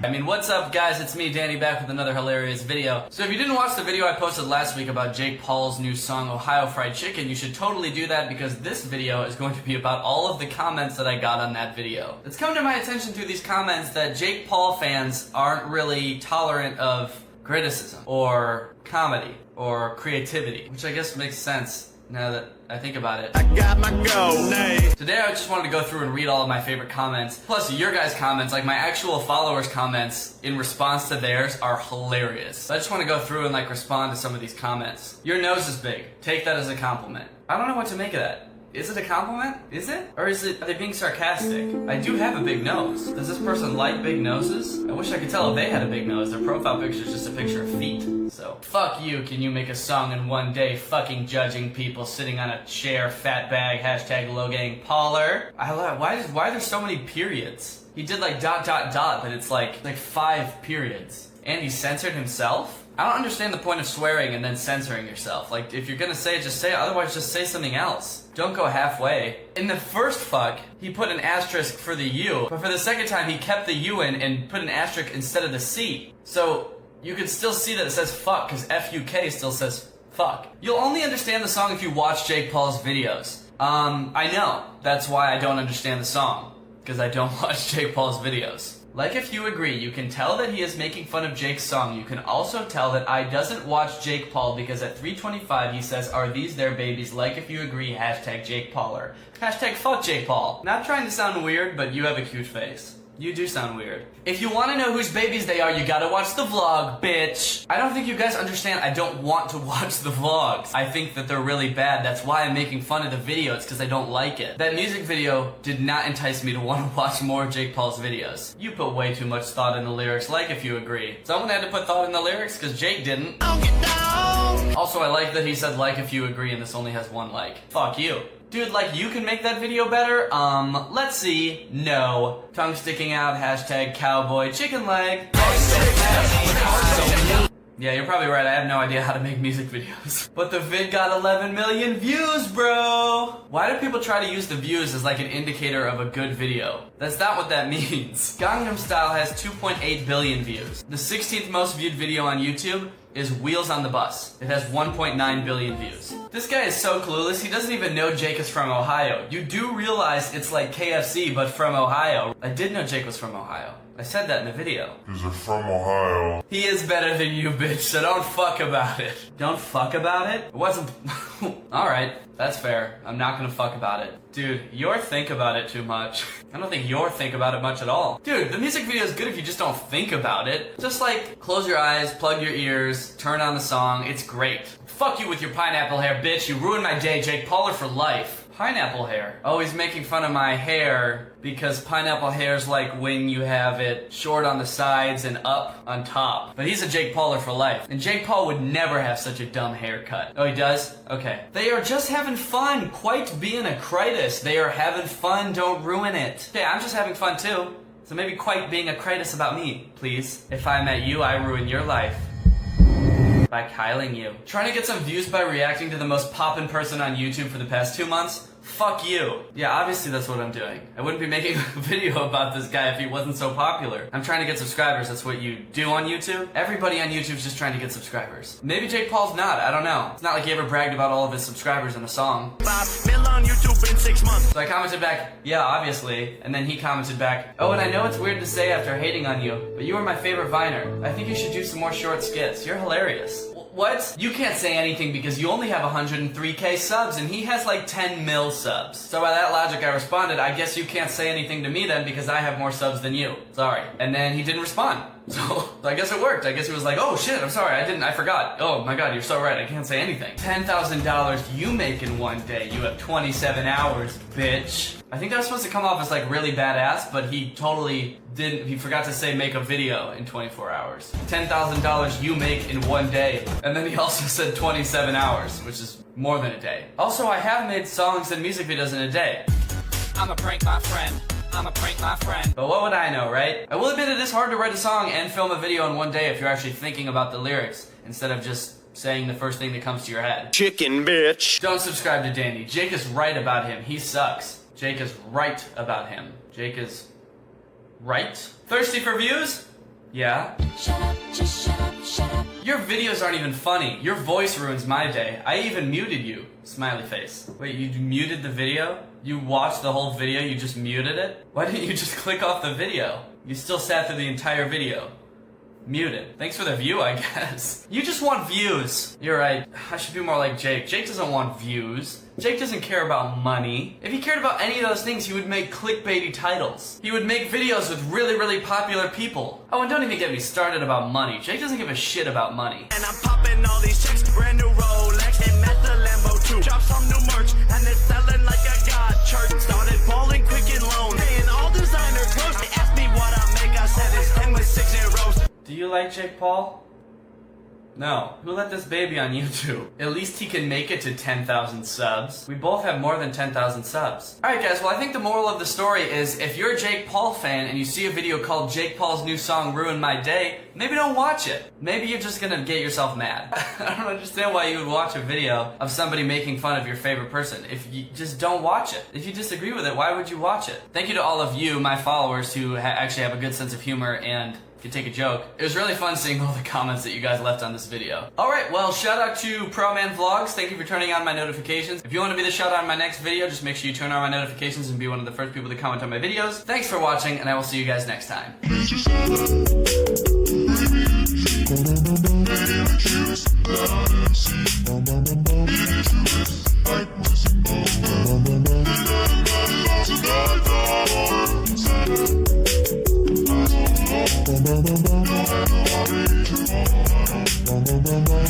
I mean, what's up guys, it's me, Danny, back with another hilarious video. So if you didn't watch the video I posted last week about Jake Paul's new song, Ohio Fried Chicken, you should totally do that because this video is going to be about all of the comments that I got on that video. It's come to my attention through these comments that Jake Paul fans aren't really tolerant of criticism, or comedy, or creativity, which I guess makes sense now that I think about it. I got my go. Today I just wanted to go through and read all of my favorite comments, plus your guys' comments, like my actual followers' comments in response to theirs are hilarious. So I just want to go through and like respond to some of these comments. Your nose is big. Take that as a compliment. I don't know what to make of that. Is it a compliment? Is it? Or are they being sarcastic? I do have a big nose. Does this person like big noses? I wish I could tell if they had a big nose. Their profile picture is just a picture of feet. So, fuck you, can you make a song in one day fucking judging people sitting on a chair, fat bag, hashtag Logang Pauler. Why are there so many periods? He did like ... but it's like 5 periods. And he censored himself? I don't understand the point of swearing and then censoring yourself. Like, if you're gonna say it, just say it. Otherwise, just say something else. Don't go halfway. In the first fuck, he put an asterisk for the U, but for the second time, he kept the U in and put an asterisk instead of the C. So, you can still see that it says fuck, because F-U-K still says fuck. You'll only understand the song if you watch Jake Paul's videos. I know. That's why I don't understand the song, because I don't watch Jake Paul's videos. Like if you agree, you can tell that he is making fun of Jake's song. You can also tell that I doesn't watch Jake Paul because at 3:25 he says, "Are these their babies?" Like if you agree, hashtag Jake Pauler. Hashtag fuck Jake Paul. Not trying to sound weird, but you have a cute face. You do sound weird. If you want to know whose babies they are, you gotta watch the vlog, bitch. I don't think you guys understand. I don't want to watch the vlogs. I think that they're really bad. That's why I'm making fun of the video. It's because I don't like it. That music video did not entice me to want to watch more of Jake Paul's videos. You put way too much thought in the lyrics, like if you agree. Someone had to put thought in the lyrics because Jake didn't. Also, I like that he said like if you agree and this only has 1 like. Fuck you. Dude, like, you can make that video better? Let's see. No. Tongue sticking out, hashtag cowboy chicken leg. Yeah, you're probably right. I have no idea how to make music videos. But the vid got 11 million views, bro! Why do people try to use the views as like an indicator of a good video? That's not what that means. Gangnam Style has 2.8 billion views. The 16th most viewed video on YouTube is Wheels on the Bus. It has 1.9 billion views. This guy is so clueless, he doesn't even know Jake is from Ohio. You do realize it's like KFC, but from Ohio. I did know Jake was from Ohio. I said that in the video. Is it from Ohio? He is better than you, bitch, so don't fuck about it. Don't fuck about it? It wasn't... Alright, that's fair. I'm not gonna fuck about it. Dude, you're think about it too much. I don't think you're think about it much at all. Dude, the music video is good if you just don't think about it. Just like, close your eyes, plug your ears, turn on the song, it's great. Fuck you with your pineapple hair, bitch. You ruined my day, Jake Pauler for life. Pineapple hair. Oh, he's making fun of my hair because pineapple hair is like when you have it short on the sides and up on top. But he's a Jake Pauler for life. And Jake Paul would never have such a dumb haircut. Oh, he does? Okay. They are just having fun. Quite being a critus. They are having fun. Don't ruin it. Okay, I'm just having fun too. So maybe quite being a critus about me, please. If I met you, I ruin your life. By Kyling you. Trying to get some views by reacting to the most poppin' person on YouTube for the past 2 months? Fuck you. Yeah, obviously that's what I'm doing. I wouldn't be making a video about this guy if he wasn't so popular. I'm trying to get subscribers, that's what you do on YouTube. Everybody on YouTube's just trying to get subscribers. Maybe Jake Paul's not, I don't know. It's not like he ever bragged about all of his subscribers in a song. On YouTube in 6 months. So I commented back, yeah, obviously. And then he commented back, oh, and I know it's weird to say after hating on you, but you are my favorite Viner. I think you should do some more short skits. You're hilarious. What? You can't say anything because you only have 103k subs and he has like 10 mil subs. So by that logic I responded, I guess you can't say anything to me then because I have more subs than you. Sorry. And then he didn't respond. So I guess it worked. I guess he was like, oh shit, I'm sorry, I forgot. Oh my god, you're so right, I can't say anything. $10,000 you make in one day. You have 27 hours, bitch. I think that was supposed to come off as like really badass, but he totally didn't. He forgot to say make a video in 24 hours. $10,000 you make in one day. And then he also said 27 hours, which is more than a day. Also, I have made songs and music videos in a day. I'ma prank my friend. I'ma prank my friend. But what would I know, right? I will admit it is hard to write a song and film a video in one day if you're actually thinking about the lyrics instead of just saying the first thing that comes to your head. Chicken bitch. Don't subscribe to Danny. Jake is right about him. He sucks. Jake is right about him. Jake is right. Thirsty for views? Yeah. Shut up, just shut up, shut up. Your videos aren't even funny. Your voice ruins my day. I even muted you. Smiley face. Wait, you muted the video? You watched the whole video, you just muted it? Why didn't you just click off the video? You still sat through the entire video. Muted. Thanks for the view, I guess. You just want views. You're right. I should be more like Jake. Jake doesn't want views. Jake doesn't care about money. If he cared about any of those things, he would make clickbaity titles. He would make videos with really, really popular people. Oh, and don't even get me started about money. Jake doesn't give a shit about money. And I'm popping all these checks, brand new Rolex, and met the Lambo too. Drop some new merch, and it's selling like a god church. Started balling quick and loan, paying all designer clothes. They asked me what I make, I said it's 10 with 6 zeros. Do you like Jake Paul? No. Who let this baby on YouTube? At least he can make it to 10,000 subs. We both have more than 10,000 subs. Alright guys, well I think the moral of the story is if you're a Jake Paul fan and you see a video called Jake Paul's new song Ruin My Day, maybe don't watch it. Maybe you're just gonna get yourself mad. I don't understand why you would watch a video of somebody making fun of your favorite person. If you just don't watch it. If you disagree with it, why would you watch it? Thank you to all of you, my followers, who actually have a good sense of humor and can take a joke. It was really fun seeing all the comments that you guys left on this video. Alright, well, shout out to ProMan Vlogs. Thank you for turning on my notifications. If you want to be the shout out in my next video, just make sure you turn on my notifications and be one of the first people to comment on my videos. Thanks for watching, and I will see you guys next time.